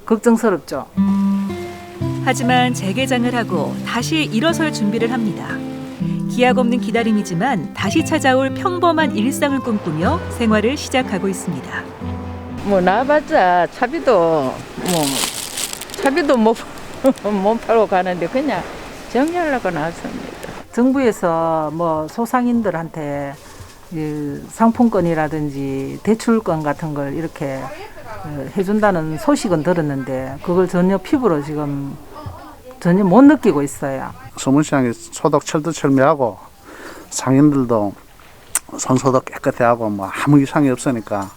걱정스럽죠. 하지만 재개장을 하고 다시 일어설 준비를 합니다. 기약 없는 기다림이지만 다시 찾아올 평범한 일상을 꿈꾸며 생활을 시작하고 있습니다. 나와봤자 차비도 못 팔고 가는데 그냥 정리하려고 나왔습니다. 정부에서 소상인들한테 상품권이라든지 대출권 같은 걸 이렇게 해준다는 소식은 들었는데 그걸 전혀 피부로 지금 전혀 못 느끼고 있어요. 서문시장이 소독 철두철미하고 상인들도 손소독 깨끗이 하고 아무 이상이 없으니까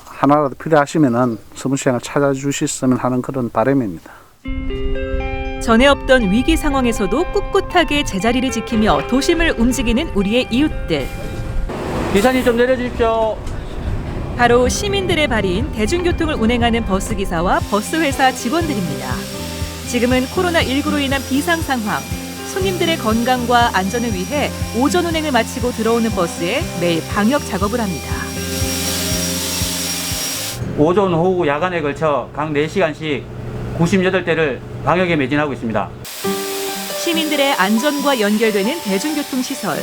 하나라도 필요하시면은 서문시장을 찾아주셨으면 하는 그런 바람입니다. 전에 없던 위기 상황에서도 꿋꿋하게 제자리를 지키며 도심을 움직이는 우리의 이웃들. 기사님 좀 내려주십시오. 바로 시민들의 발인 대중교통을 운행하는 버스기사와 버스회사 직원들입니다. 지금은 코로나19로 인한 비상 상황, 손님들의 건강과 안전을 위해 오전 운행을 마치고 들어오는 버스에 매일 방역 작업을 합니다. 오전, 오후, 야간에 걸쳐 각 4시간씩 98대를 방역에 매진하고 있습니다. 시민들의 안전과 연결되는 대중교통시설.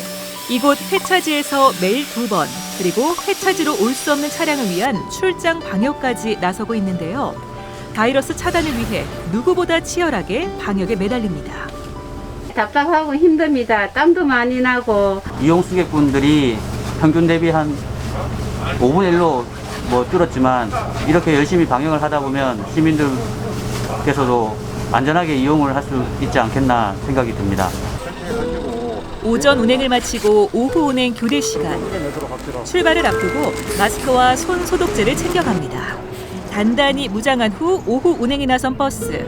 이곳 회차지에서 매일 2번, 그리고 회차지로 올 수 없는 차량을 위한 출장 방역까지 나서고 있는데요. 바이러스 차단을 위해 누구보다 치열하게 방역에 매달립니다. 답답하고 힘듭니다. 땀도 많이 나고. 이용 승객분들이 평균 대비 한 5분의 1로 줄었지만 이렇게 열심히 방역을 하다 보면 시민들께서도 안전하게 이용을 할 수 있지 않겠나 생각이 듭니다. 오전 운행을 마치고 오후 운행 교대 시간. 출발을 앞두고 마스크와 손 소독제를 챙겨갑니다. 단단히 무장한 후 오후 운행에 나선 버스.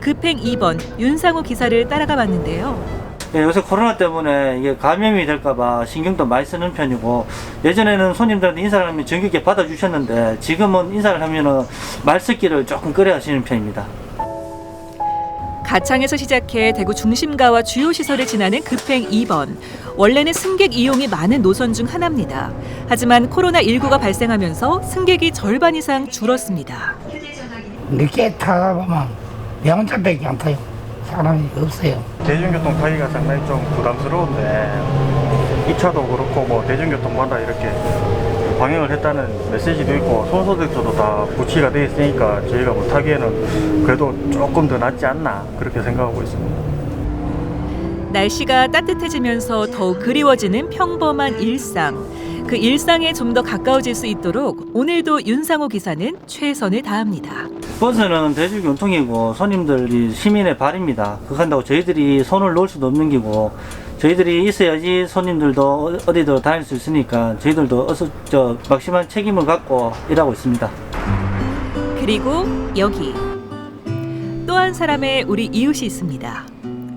급행 2번 윤상우 기사를 따라가 봤는데요. 네, 요새 코로나 때문에 이게 감염이 될까봐 신경도 많이 쓰는 편이고 예전에는 손님들한테 인사를 하면 정겹게 받아주셨는데 지금은 인사를 하면은 말쓰기를 조금 꺼려 하시는 편입니다. 가창에서 시작해 대구 중심가와 주요 시설을 지나는 급행 2번. 원래는 승객 이용이 많은 노선 중 하나입니다. 하지만 코로나19가 발생하면서 승객이 절반 이상 줄었습니다. 늦게 타다 보면 내 혼자밖에 안 타요. 사람이 없어요. 대중교통 타기가 상당히 좀 부담스러운데 2차도 그렇고 대중교통마다 이렇게 방역을 했다는 메시지도 있고 손소독제도 다 부치가 되어 있으니까 저희가 못하기에는 그래도 조금 더 낫지 않나 그렇게 생각하고 있습니다. 날씨가 따뜻해지면서 더욱 그리워지는 평범한 일상. 그 일상에 좀 더 가까워질 수 있도록 오늘도 윤상호 기사는 최선을 다합니다. 버스는 대중교통이고 손님들이 시민의 발입니다. 그거 한다고 저희들이 손을 놓을 수도 없는 기고 저희들이 있어야지 손님들도 어디든 다닐 수 있으니까 저희들도 막심한 책임을 갖고 일하고 있습니다. 그리고 여기 또 한 사람의 우리 이웃이 있습니다.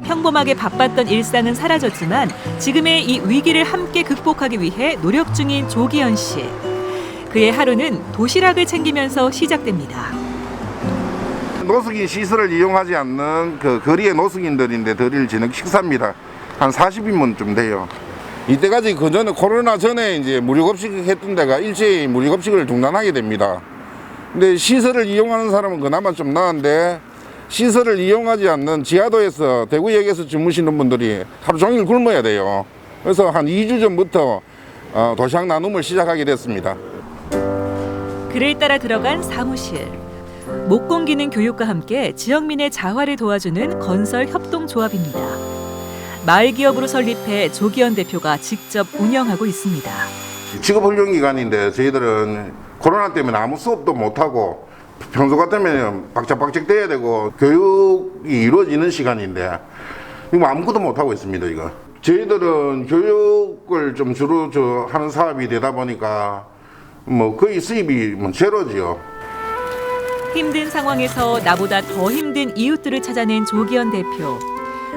평범하게 바빴던 일상은 사라졌지만 지금의 이 위기를 함께 극복하기 위해 노력 중인 조기현 씨. 그의 하루는 도시락을 챙기면서 시작됩니다. 노숙인 시설을 이용하지 않는 그 거리의 노숙인들인데 드릴 저녁 식사입니다. 한 40인분쯤 돼요. 이때까지 그 전에 코로나 전에 이제 무료급식 했던 데가 일제히 무료급식을 중단하게 됩니다. 근데 시설을 이용하는 사람은 그나마 좀 나은데 시설을 이용하지 않는 지하도에서 대구역에서 주무시는 분들이 하루 종일 굶어야 돼요. 그래서 한 2주 전부터 도시락 나눔을 시작하게 됐습니다. 그를 따라 들어간 사무실. 못 공기는 교육과 함께 지역민의 자활을 도와주는 건설 협동조합입니다. 마을 기업으로 설립해 조기현 대표가 직접 운영하고 있습니다. 직업훈련기관인데 저희들은 코로나 때문에 아무 수업도 못하고 평소 같으면 박짝박짝 돼야 되고 교육이 이루어지는 시간인데 이거 아무것도 못하고 있습니다. 이거 저희들은 교육을 좀 주로 하는 사업이 되다 보니까 뭐 거의 수입이 제로지요. 힘든 상황에서 나보다 더 힘든 이웃들을 찾아낸 조기현 대표.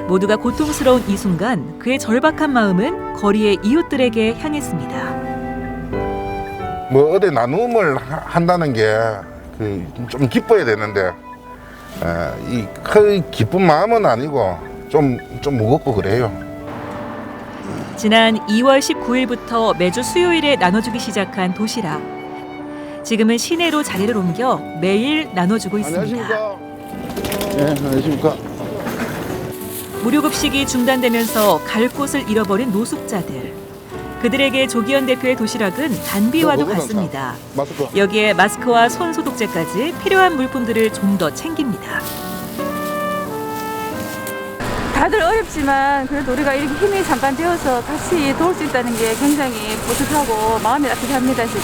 모두가 고통스러운 이 순간 그의 절박한 마음은 거리의 이웃들에게 향했습니다. 뭐 어디 나눔을 한다는 게 좀 기뻐야 되는데 이 큰 기쁜 마음은 아니고 좀 무겁고 그래요. 지난 2월 19일부터 매주 수요일에 나눠주기 시작한 도시락. 지금은 시내로 자리를 옮겨 매일 나눠주고 있습니다. 네, 안녕하십니까. 무료급식이 중단되면서 갈 곳을 잃어버린 노숙자들. 그들에게 조기현 대표의 도시락은 단비와도 같습니다. 여기에 마스크와 손 소독제까지 필요한 물품들을 좀 더 챙깁니다. 다들 어렵지만 그래도 우리가 이렇게 힘이 잠깐 되어서 같이 도울 수 있다는 게 굉장히 뿌듯하고 마음이 따뜻합니다. 지금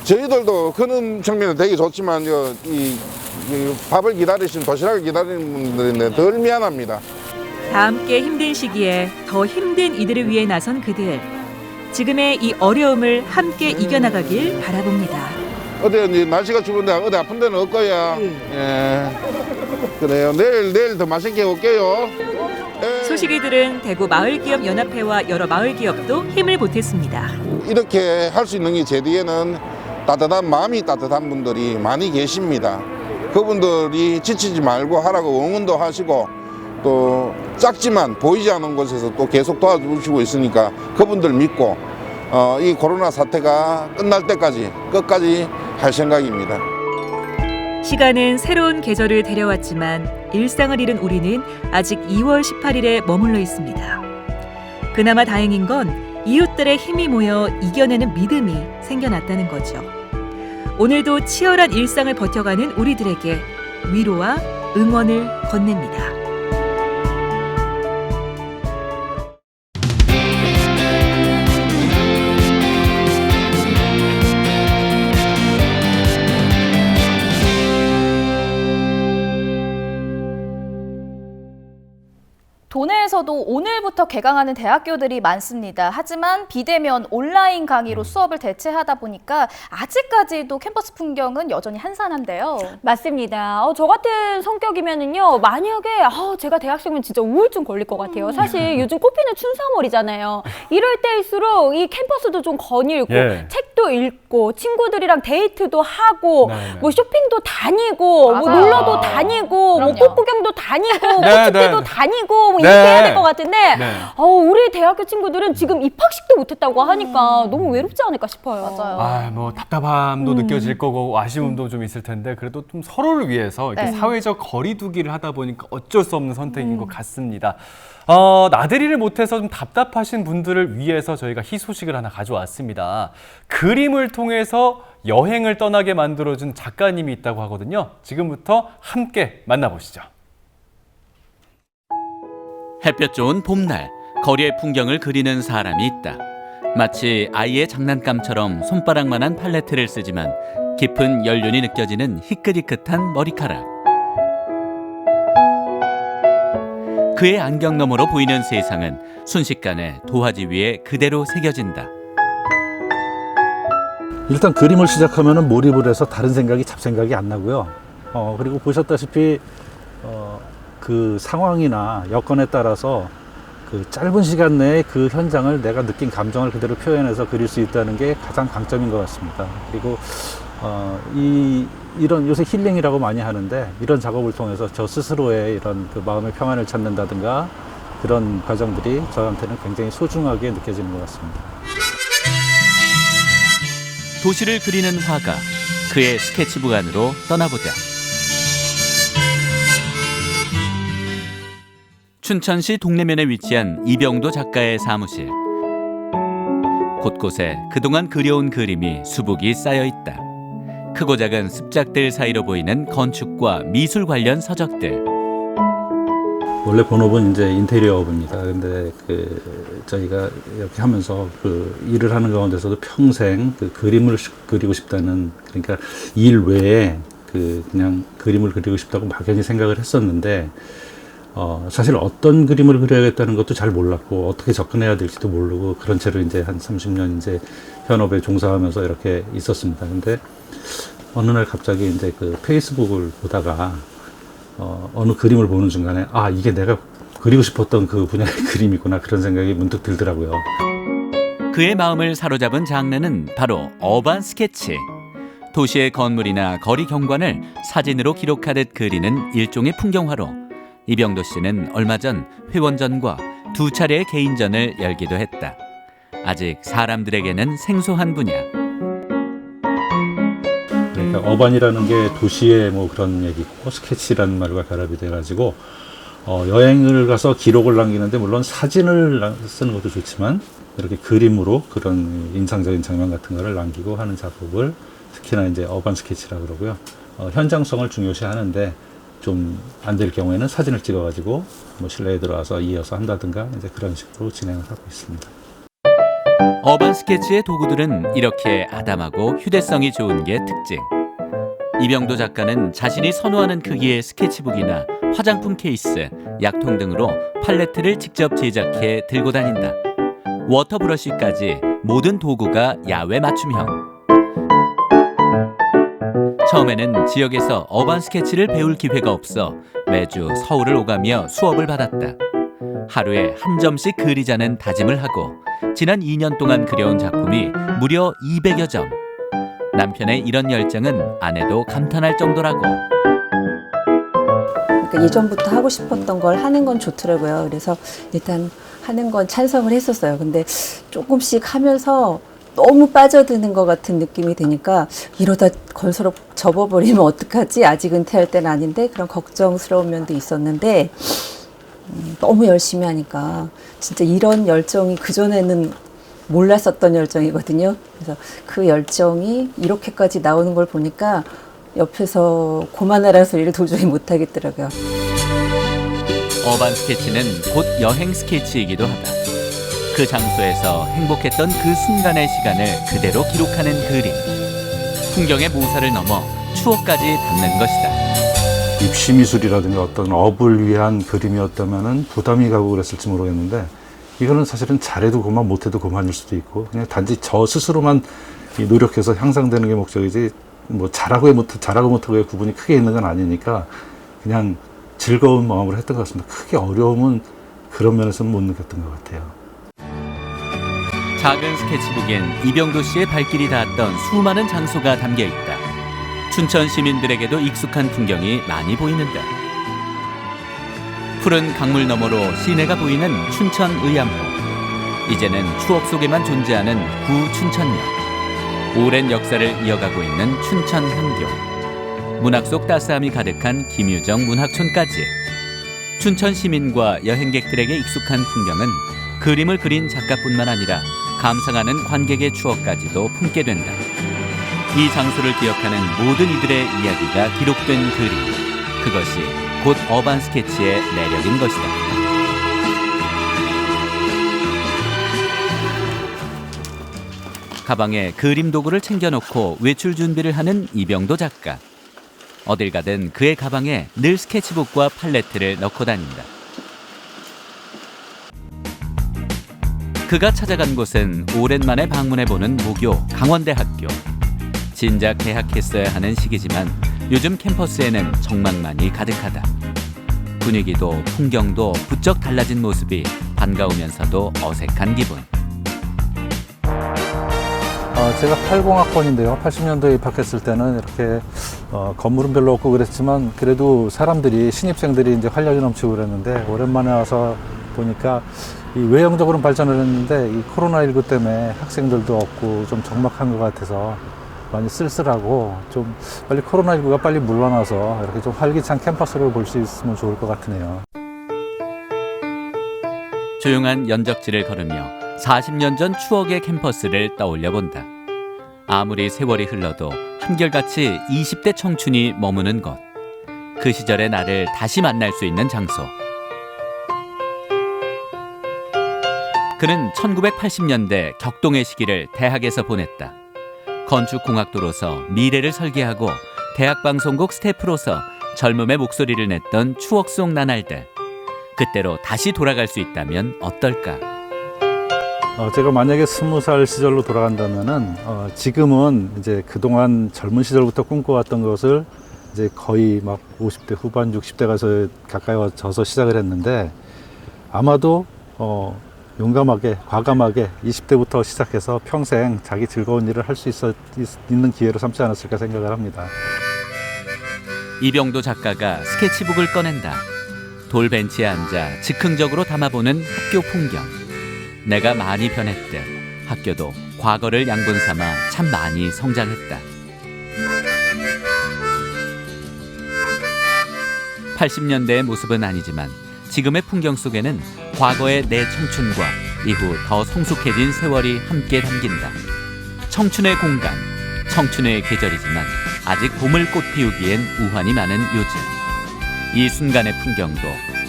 저희들도 그런 측면은 되게 좋지만 이 밥을 기다리시는 도시락을 기다리는 분들인데 덜 미안합니다. 다 함께 힘든 시기에 더 힘든 이들을 위해 나선 그들. 지금의 이 어려움을 함께 이겨나가길 바라봅니다. 어디 이제 날씨가 추운데 어디 아픈 데는 없고요. 예. 그래요. 내일 더 맛있게 올게요. 예. 소식이 들은 대구 마을기업연합회와 여러 마을기업도 힘을 보탰습니다. 이렇게 할 수 있는 게 제 뒤에는 따뜻한 마음이 따뜻한 분들이 많이 계십니다. 그분들이 지치지 말고 하라고 응원도 하시고 또 작지만 보이지 않는 곳에서 또 계속 도와주시고 있으니까 그분들 믿고 이 코로나 사태가 끝날 때까지 끝까지 할 생각입니다. 시간은 새로운 계절을 데려왔지만 일상을 잃은 우리는 아직 2월 18일에 머물러 있습니다. 그나마 다행인 건 이웃들의 힘이 모여 이겨내는 믿음이 생겨났다는 거죠. 오늘도 치열한 일상을 버텨가는 우리들에게 위로와 응원을 건넵니다. 도내에서도 오늘부터 개강하는 대학교들이 많습니다. 하지만 비대면 온라인 강의로 수업을 대체하다 보니까 아직까지도 캠퍼스 풍경은 여전히 한산한데요. 맞습니다. 저 같은 성격이면은요, 만약에 제가 대학생이면 진짜 우울증 걸릴 것 같아요. 사실 요즘 꽃피는 춘삼월이잖아요. 이럴 때일수록 이 캠퍼스도 좀 거닐고 책도 읽고 친구들이랑 데이트도 하고 뭐 쇼핑도 다니고 뭐 놀러도 다니고 뭐 꽃 구경도 다니고 꽃축제도 다니고 뭐 이렇게 해야 될 것 같은데 우리 대학교 친구들은 지금 입학식도 못했다고 하니까 너무 외롭지 않을까 싶어요. 맞아요. 뭐 답답함도 느껴질 거고 아쉬움도 좀 있을 텐데 그래도 좀 서로를 위해서 이렇게 사회적 거리두기를 하다 보니까 어쩔 수 없는 선택인 것 같습니다. 나들이를 못해서 좀 답답하신 분들을 위해서 저희가 희소식을 하나 가져왔습니다. 그림을 통해서 여행을 떠나게 만들어준 작가님이 있다고 하거든요. 지금부터 함께 만나보시죠. 햇볕 좋은 봄날, 거리의 풍경을 그리는 사람이 있다. 마치 아이의 장난감처럼 손바닥만한 팔레트를 쓰지만 깊은 연륜이 느껴지는 희끗희끗한 머리카락. 그의 안경 너머로 보이는 세상은 순식간에 도화지 위에 그대로 새겨진다. 일단 그림을 시작하면 몰입을 해서 다른 생각이 잡생각이 안 나고요. 그리고 보셨다시피 그 상황이나 여건에 따라서 그 짧은 시간 내에 그 현장을 내가 느낀 감정을 그대로 표현해서 그릴 수 있다는 게 가장 강점인 것 같습니다. 그리고 이런 요새 힐링이라고 많이 하는데 이런 작업을 통해서 저 스스로의 이런 그 마음의 평안을 찾는다든가 그런 과정들이 저한테는 굉장히 소중하게 느껴지는 것 같습니다. 도시를 그리는 화가, 그의 스케치북 안으로 떠나보자. 춘천시 동래면에 위치한 이병도 작가의 사무실. 곳곳에 그동안 그려온 그림이 수북이 쌓여 있다. 크고 작은 습작들 사이로 보이는 건축과 미술 관련 서적들. 원래 본업은 이제 인테리어 업입니다. 근데 저희가 이렇게 하면서 일을 하는 가운데서도 평생 그림을 그리고 싶다는, 그러니까 일 외에 그냥 그림을 그리고 싶다고 막연히 생각을 했었는데, 사실 어떤 그림을 그려야겠다는 것도 잘 몰랐고 어떻게 접근해야 될지도 모르고 그런 채로 이제 한 30년 이제 현업에 종사하면서 이렇게 있었습니다. 근데 어느 날 갑자기 이제 페이스북을 보다가 어느 그림을 보는 순간에 이게 내가 그리고 싶었던 그 분야의 그림이구나, 그런 생각이 문득 들더라고요. 그의 마음을 사로잡은 장르는 바로 어반 스케치. 도시의 건물이나 거리 경관을 사진으로 기록하듯 그리는 일종의 풍경화로 이병도 씨는 얼마 전 회원전과 2차례의 개인전을 열기도 했다. 아직 사람들에게는 생소한 분야. 그러니까 어반이라는 게 도시의 뭐 그런 얘기고, 스케치라는 말과 결합이 돼가지고 여행을 가서 기록을 남기는데 물론 사진을 쓰는 것도 좋지만 이렇게 그림으로 그런 인상적인 장면 같은 거를 남기고 하는 작업을 특히나 이제 어반 스케치라고 그러고요. 현장성을 중요시 하는데 좀 안 될 경우에는 사진을 찍어가지고 뭐 실내에 들어와서 이어서 한다든가 이제 그런 식으로 진행을 하고 있습니다. 어반 스케치의 도구들은 이렇게 아담하고 휴대성이 좋은 게 특징. 이병도 작가는 자신이 선호하는 크기의 스케치북이나 화장품 케이스, 약통 등으로 팔레트를 직접 제작해 들고 다닌다. 워터브러쉬까지 모든 도구가 야외 맞춤형. 처음에는 지역에서 어반 스케치를 배울 기회가 없어 매주 서울을 오가며 수업을 받았다. 하루에 한 점씩 그리자는 다짐을 하고 지난 2년 동안 그려온 작품이 무려 200여 점. 남편의 이런 열정은 아내도 감탄할 정도라고. 그러니까 예전부터 하고 싶었던 걸 하는 건 좋더라고요. 그래서 일단 하는 건 찬성을 했었어요. 근데 조금씩 하면서 너무 빠져드는 것 같은 느낌이 드니까 이러다 건설업 접어버리면 어떡하지? 아직 은퇴할 때는 아닌데 그런 걱정스러운 면도 있었는데 너무 열심히 하니까 진짜 이런 열정이 그전에는 몰랐었던 열정이거든요. 그래서 그 열정이 이렇게까지 나오는 걸 보니까 옆에서 고만하라는 소리를 도저히 못하겠더라고요. 어반 스케치는 곧 여행 스케치이기도 하다. 그 장소에서 행복했던 그 순간의 시간을 그대로 기록하는 그림. 풍경의 모사를 넘어 추억까지 담는 것이다. 입시미술이라든가 어떤 업을 위한 그림이었다면 부담이 가고 그랬을지 모르겠는데, 이거는 사실은 잘해도 그만 못해도 그만일 수도 있고, 그냥 단지 저 스스로만 노력해서 향상되는 게 목적이지 뭐 잘하고 못하고의 구분이 크게 있는 건 아니니까 그냥 즐거운 마음으로 했던 것 같습니다. 크게 어려움은 그런 면에서는 못 느꼈던 것 같아요. 작은 스케치북엔 이병도 씨의 발길이 닿았던 수많은 장소가 담겨 있다. 춘천 시민들에게도 익숙한 풍경이 많이 보이는데, 푸른 강물 너머로 시내가 보이는 춘천 의암호. 이제는 추억 속에만 존재하는 구 춘천역. 오랜 역사를 이어가고 있는 춘천 향교. 문학 속 따스함이 가득한 김유정 문학촌까지. 춘천 시민과 여행객들에게 익숙한 풍경은 그림을 그린 작가뿐만 아니라 감상하는 관객의 추억까지도 품게 된다. 이 장소를 기억하는 모든 이들의 이야기가 기록된 그림. 그것이 곧 어반 스케치의 매력인 것이다. 가방에 그림 도구를 챙겨놓고 외출 준비를 하는 이병도 작가. 어딜 가든 그의 가방에 늘 스케치북과 팔레트를 넣고 다닌다. 그가 찾아간 곳은 오랜만에 방문해보는 모교 강원대학교. 진작 개학했어야 하는 시기지만 요즘 캠퍼스에는 정막만이 가득하다. 분위기도 풍경도 부쩍 달라진 모습이 반가우면서도 어색한 기분. 제가 80학번인데요. 80년도에 입학했을 때는 이렇게 건물은 별로 없고 그랬지만 그래도 사람들이 신입생들이 이제 활력이 넘치고 그랬는데 오랜만에 와서 보니까 이 외형적으로는 발전을 했는데 이 코로나19 때문에 학생들도 없고 좀 적막한 것 같아서 많이 쓸쓸하고 좀 빨리 코로나19가 빨리 물러나서 이렇게 좀 활기찬 캠퍼스를 볼 수 있으면 좋을 것 같으네요. 조용한 연적지를 걸으며 40년 전 추억의 캠퍼스를 떠올려 본다. 아무리 세월이 흘러도 한결같이 20대 청춘이 머무는 곳. 그 시절의 나를 다시 만날 수 있는 장소. 그는 1980년대 격동의 시기를 대학에서 보냈다. 건축공학도로서 미래를 설계하고 대학방송국 스태프로서 젊음의 목소리를 냈던 추억 속 나날들. 그때로 다시 돌아갈 수 있다면 어떨까? 제가 만약에 20살 시절로 돌아간다면은 지금은 이제 그동안 젊은 시절부터 꿈꿔왔던 것을 이제 거의 막 50대 후반, 60대 가서 가까이 와서 시작을 했는데 아마도 용감하게, 과감하게 20대부터 시작해서 평생 자기 즐거운 일을 할 수 있는 기회로 삼지 않았을까 생각을 합니다. 이병도 작가가 스케치북을 꺼낸다. 돌벤치에 앉아 즉흥적으로 담아보는 학교 풍경. 내가 많이 변했듯 학교도 과거를 양분 삼아 참 많이 성장했다. 80년대의 모습은 아니지만 지금의 풍경 속에는 과거의 내 청춘과 이후 더 성숙해진 세월이 함께 담긴다. 청춘의 공간, 청춘의 계절이지만 아직 봄을 꽃 피우기엔 우환이 많은 요즘. 이 순간의 풍경도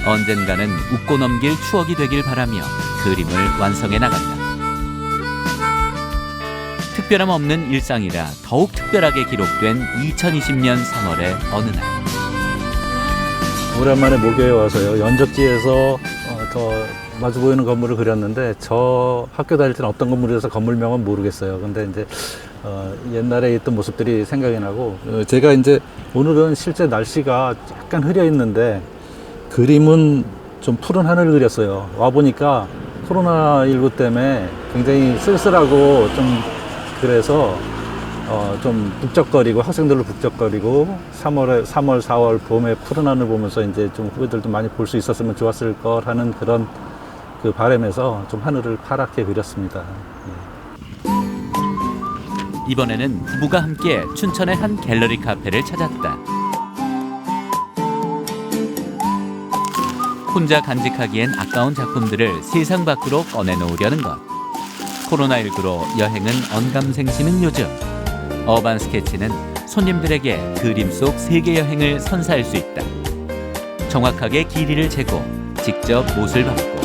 언젠가는 웃고 넘길 추억이 되길 바라며 그림을 완성해 나간다. 특별함 없는 일상이라 더욱 특별하게 기록된 2020년 3월의 어느 날. 오랜만에 모교에 와서요. 연적지에서 더 마주 보이는 건물을 그렸는데 저 학교 다닐 때는 어떤 건물이라서 건물명은 모르겠어요. 근데 이제 옛날에 있던 모습들이 생각이 나고 제가 이제 오늘은 실제 날씨가 약간 흐려 있는데 그림은 좀 푸른 하늘을 그렸어요. 와 보니까 코로나19 때문에 굉장히 쓸쓸하고 좀 그래서 좀 북적거리고 학생들도 북적거리고 3월, 4월 봄에 푸른 하늘 보면서 이제 좀 후배들도 많이 볼 수 있었으면 좋았을 걸 하는 그런 그 바람에서 좀 하늘을 파랗게 그렸습니다. 이번에는 부부가 함께 춘천의 한 갤러리 카페를 찾았다. 혼자 간직하기엔 아까운 작품들을 세상 밖으로 꺼내놓으려는 것. 코로나19로 여행은 언감생심인 요즘. 어반 스케치는 손님들에게 그림 속 세계 여행을 선사할 수 있다. 정확하게 길이를 재고 직접 못을 받고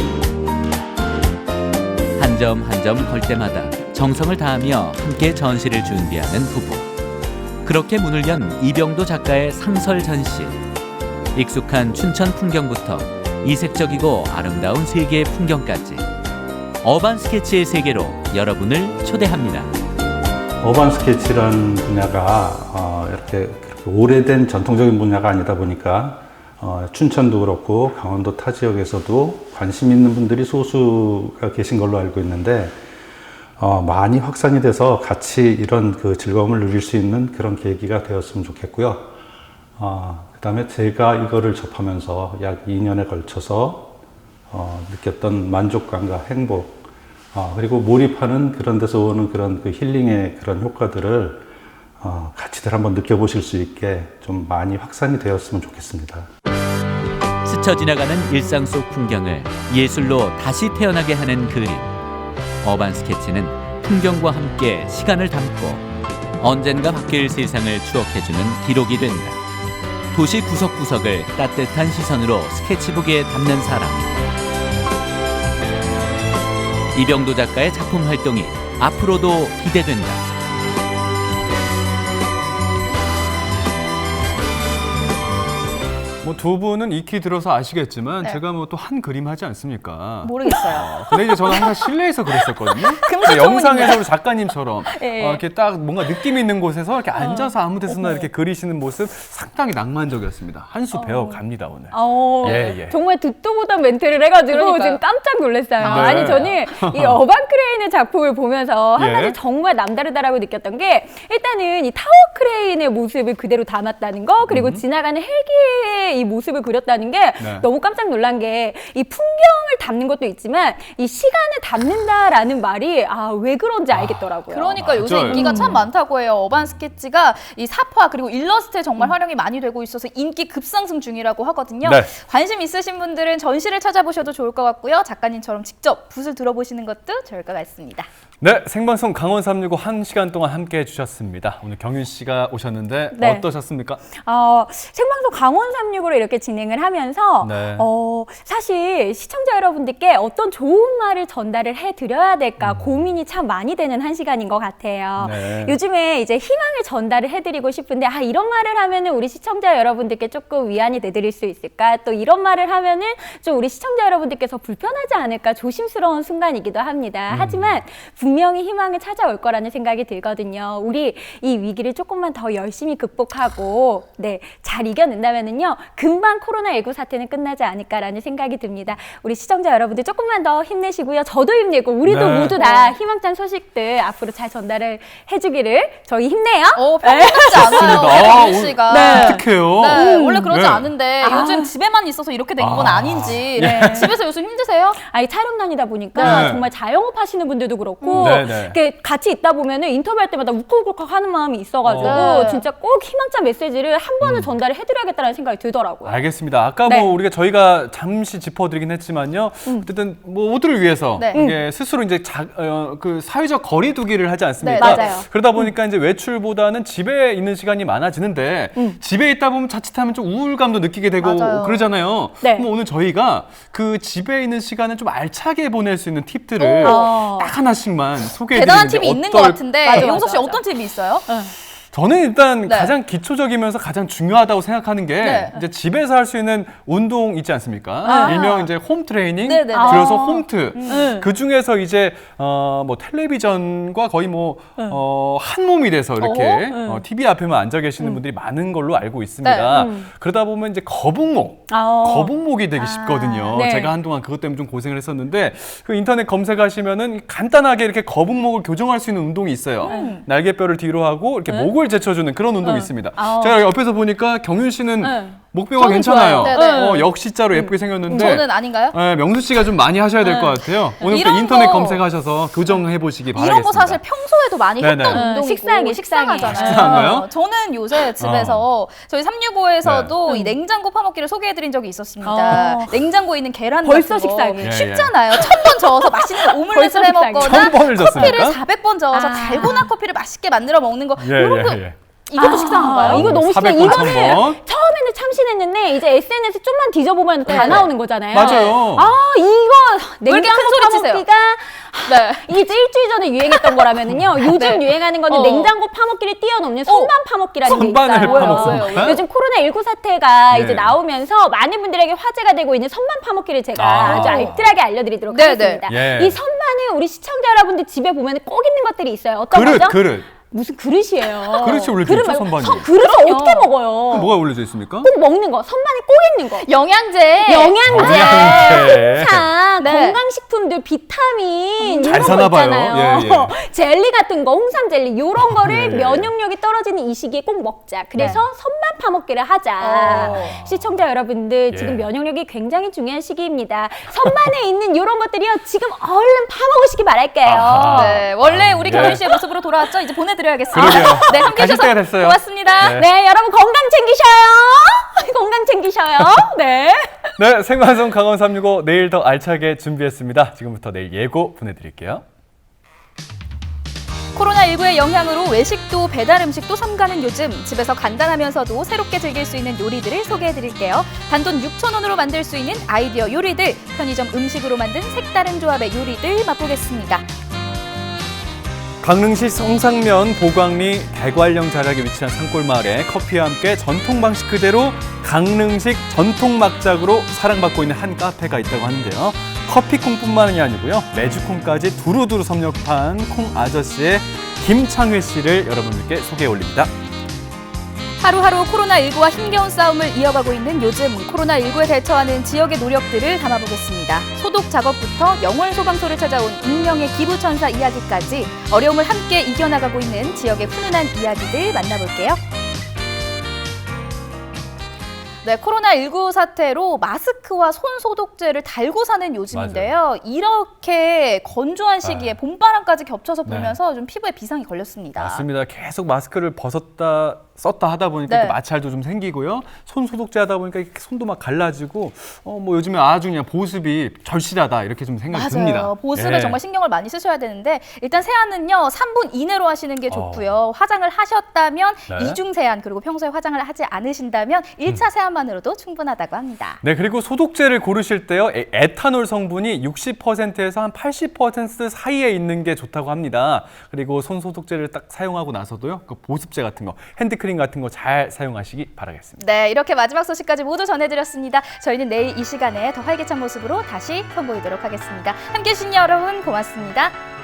한 점 한 점 걸 때마다 정성을 다하며 함께 전시를 준비하는 부부. 그렇게 문을 연 이병도 작가의 상설 전시. 익숙한 춘천 풍경부터 이색적이고 아름다운 세계의 풍경까지 어반 스케치의 세계로 여러분을 초대합니다. 어반 스케치라는 분야가 이렇게 오래된 전통적인 분야가 아니다 보니까 춘천도 그렇고 강원도 타 지역에서도 관심 있는 분들이 소수가 계신 걸로 알고 있는데 많이 확산이 돼서 같이 이런 그 즐거움을 누릴 수 있는 그런 계기가 되었으면 좋겠고요. 그 다음에 제가 이거를 접하면서 약 2년에 걸쳐서 느꼈던 만족감과 행복, 그리고 몰입하는 그런 데서 오는 그런 그 힐링의 그런 효과들을 같이들 한번 느껴보실 수 있게 좀 많이 확산이 되었으면 좋겠습니다. 스쳐 지나가는 일상 속 풍경을 예술로 다시 태어나게 하는 그림. 어반 스케치는 풍경과 함께 시간을 담고 언젠가 바뀔 세상을 추억해주는 기록이 된다. 도시 구석구석을 따뜻한 시선으로 스케치북에 담는 사람. 이병도 작가의 작품 활동이 앞으로도 기대된다. 뭐 두 분은 익히 들어서 아시겠지만 네. 제가 뭐 또 한 그림 하지 않습니까? 모르겠어요. 근데 이제 저는 항상 실내에서 그랬었거든요. 금수 영상에서 우리 작가님처럼 네. 이렇게 딱 뭔가 느낌 있는 곳에서 이렇게 앉아서 아무 데서나 이렇게 그리시는 모습 상당히 낭만적이었습니다. 한 수 배워 갑니다 오늘. 예. 정말 듣도 보던 멘트를 해가지고 그러니까요. 지금 깜짝 놀랐어요. 네. 아니 저는 이 어반 크레인의 작품을 보면서 한 예. 가지 정말 남다르다라고 느꼈던 게 일단은 이 타워 크레인의 모습을 그대로 담았다는 거 그리고 지나가는 헬기의 이 모습을 그렸다는 게 네. 너무 깜짝 놀란 게 이 풍경을 담는 것도 있지만 이 시간을 담는다라는 말이 왜 그런지 알겠더라고요. 그러니까 요새 맞아요. 인기가 참 많다고 해요. 어반 스케치가 이 사파 그리고 일러스트에 정말 활용이 많이 되고 있어서 인기 급상승 중이라고 하거든요. 네. 관심 있으신 분들은 전시를 찾아보셔도 좋을 것 같고요. 작가님처럼 직접 붓을 들어보시는 것도 좋을 것 같습니다. 네, 생방송 강원 365 1시간 동안 함께해 주셨습니다. 오늘 경윤 씨가 오셨는데 네. 어떠셨습니까? 생방송 강원 365로 이렇게 진행을 하면서 네. 사실 시청자 여러분들께 어떤 좋은 말을 전달을 해드려야 될까 고민이 참 많이 되는 한 시간인 것 같아요. 네. 요즘에 이제 희망을 전달을 해드리고 싶은데 이런 말을 하면은 우리 시청자 여러분들께 조금 위안이 되드릴 수 있을까? 또 이런 말을 하면은 좀 우리 시청자 여러분들께서 불편하지 않을까? 조심스러운 순간이기도 합니다. 하지만 분명히 희망을 찾아올 거라는 생각이 들거든요. 우리 이 위기를 조금만 더 열심히 극복하고 잘 이겨낸다면은요. 금방 코로나19 사태는 끝나지 않을까라는 생각이 듭니다. 우리 시청자 여러분들 조금만 더 힘내시고요. 저도 힘내고 우리도 네. 모두 다 희망찬 소식들 앞으로 잘 전달을 해주기를 저희 힘내요. 평소 같지 않아요. 경윤 씨가. 어떡해요? 네, 원래 그러지 네. 않은데 요즘 집에만 있어서 이렇게 된 건 아닌지. 집에서 요즘 힘드세요? 촬영난이다 보니까 네. 정말 자영업 하시는 분들도 그렇고 네. 이렇게 같이 있다 보면은 인터뷰할 때마다 울컥울컥 하는 마음이 있어가지고 네. 진짜 꼭 희망찬 메시지를 한 번은 전달을 해드려야겠다는 생각이 들더라고요. 알겠습니다. 아까 네. 저희가 잠시 짚어드리긴 했지만요. 어쨌든 모두를 위해서 네. 이게 스스로 이제 그 사회적 거리두기를 하지 않습니까? 네, 맞아요. 그러다 보니까 이제 외출보다는 집에 있는 시간이 많아지는데 집에 있다 보면 자칫하면 좀 우울감도 느끼게 되고 맞아요. 그러잖아요. 네. 그럼 오늘 저희가 그 집에 있는 시간을 좀 알차게 보낼 수 있는 팁들을 딱 하나씩만 소개해 대단한 드리는데 팁이 있는 것 같은데 맞아, 용석 씨 맞아. 어떤 팁이 있어요? 저는 일단 네. 가장 기초적이면서 가장 중요하다고 생각하는 게 네. 이제 집에서 할 수 있는 운동 있지 않습니까? 일명 이제 홈 트레이닝, 네네네. 줄여서 홈트. 그 중에서 이제 뭐 텔레비전과 거의 한 몸이 돼서 이렇게 TV 앞에만 앉아 계시는 분들이 많은 걸로 알고 있습니다. 그러다 보면 이제 거북목이 되기 쉽거든요. 네. 제가 한동안 그것 때문에 좀 고생을 했었는데 그 인터넷 검색하시면은 간단하게 이렇게 거북목을 교정할 수 있는 운동이 있어요. 날개뼈를 뒤로 하고 이렇게 목을 제쳐주는 그런 운동이 있습니다. 제가 옆에서 보니까 경윤 씨는 목뼈가 저는 괜찮아요. 좋아요. 역시자로 예쁘게 생겼는데 저는 아닌가요? 네, 명수 씨가 좀 많이 하셔야 될 것 같아요. 오늘 이런 인터넷 거- 검색하셔서 교정해 보시기 바라겠습니다. 이런 거 사실 평소에도 많이 네네. 했던 운동이고 식상하잖아요. 식상한가요? 저는 요새 집에서 저희 365에서도 이 냉장고 파먹기를 소개해드린 적이 있었습니다. 냉장고에 있는 계란 벌써 같은 거 식상해. 예, 쉽잖아요. 1000번 저어서 맛있는 오믈렛을 벌써 해 식상해. 먹거나 1000번을 커피를 졌습니까? 400번 저어서 달고나 커피를 맛있게 만들어 먹는 거 예, 이런 거 예. 이것도 식상한가요? 이거 너무 식상. 400번, 이거는 1000번. 처음에는 참신했는데 이제 SNS 좀만 뒤져보면 다 나오는 거잖아요. 맞아요. 이거 이렇게 큰 냉장고 소리 치세요? 파먹기가 이게 일주일 전에 유행했던 거라면은요. 요즘 유행하는 거는 냉장고 파먹기를 뛰어넘는 선반 파먹기라는 게 선반을 있어요. 파먹습니까? 요즘 코로나19 사태가 네. 이제 나오면서 많은 분들에게 화제가 되고 있는 선반 파먹기를 제가 아. 아주 알뜰하게 알려드리도록 네, 하겠습니다. 예. 이 선반은 우리 시청자 여러분들 집에 보면 꼭 있는 것들이 있어요. 어떤 거죠? 그릇. 무슨 그릇이에요. 그릇이 올려져 그릇 있죠, 말고 선반이. 그릇을 어떻게 먹어요? 뭐가 올려져 있습니까? 꼭 먹는 거, 선반에 꼭 있는 거. 영양제. 영양제. 항상 네. 건강식품들, 비타민 잘 이런 거 사나 봐요. 있잖아요. 예, 예. 젤리 같은 거, 홍삼 젤리 이런 거를 네. 면역력이 떨어지는 이 시기에 꼭 먹자. 그래서 선반 파먹기를 하자. 시청자 여러분들 지금 예. 면역력이 굉장히 중요한 시기입니다. 선반에 있는 이런 것들이요. 지금 얼른 파먹으시기 바랄게요. 아하. 네, 원래 우리 네. 경윤 씨의 모습으로 돌아왔죠? 이제 보내드려야겠습니다. 그러게요. 네, 함께 가실 해주셔서 때가 됐어요. 고맙습니다. 네. 네, 여러분 건강 챙기셔요. 건강 챙기셔요. 네. 네, 생방송 강원 365 내일 더 알차게 준비했습니다. 지금부터 내일 예고 보내드릴게요. 코로나19의 영향으로 외식도 배달 음식도 삼가는 요즘 집에서 간단하면서도 새롭게 즐길 수 있는 요리들을 소개해드릴게요. 단돈 6,000원으로 만들 수 있는 아이디어 요리들, 편의점 음식으로 만든 색다른 조합의 요리들 맛보겠습니다. 강릉시 성상면 보광리 대관령 자락에 위치한 산골마을에 커피와 함께 전통 방식 그대로 강릉식 전통 막작으로 사랑받고 있는 한 카페가 있다고 하는데요. 커피콩뿐만이 아니고요. 메주콩까지 두루두루 섭렵한 콩 아저씨의 김창회 씨를 여러분들께 소개해 올립니다. 하루하루 코로나19와 힘겨운 싸움을 이어가고 있는 요즘 코로나19에 대처하는 지역의 노력들을 담아보겠습니다. 소독 작업부터 영월 소방서를 찾아온 익명의 기부천사 이야기까지 어려움을 함께 이겨나가고 있는 지역의 훈훈한 이야기들 만나볼게요. 네, 코로나19 사태로 마스크와 손소독제를 달고 사는 요즘인데요. 맞아요. 이렇게 건조한 시기에 봄바람까지 겹쳐서 불면서 좀 피부에 비상이 걸렸습니다. 맞습니다. 계속 마스크를 썼다 하다 보니까 네. 또 마찰도 좀 생기고요. 손 소독제 하다 보니까 이렇게 손도 막 갈라지고 뭐 요즘에 아주 그냥 보습이 절실하다 이렇게 좀 생각이 맞아요. 듭니다. 보습에 예. 정말 신경을 많이 쓰셔야 되는데 일단 세안은요 3분 이내로 하시는 게 좋고요. 화장을 하셨다면 네. 이중 세안 그리고 평소에 화장을 하지 않으신다면 1차 세안만으로도 충분하다고 합니다. 네, 그리고 소독제를 고르실 때요. 에탄올 성분이 60%에서 한 80% 사이에 있는 게 좋다고 합니다. 그리고 손 소독제를 딱 사용하고 나서도요. 그 보습제 같은 거, 핸드크림 같은 거 잘 사용하시기 바라겠습니다. 네, 이렇게 마지막 소식까지 모두 전해드렸습니다. 저희는 내일 이 시간에 더 활기찬 모습으로 다시 선보이도록 하겠습니다. 함께해 주신 여러분 고맙습니다.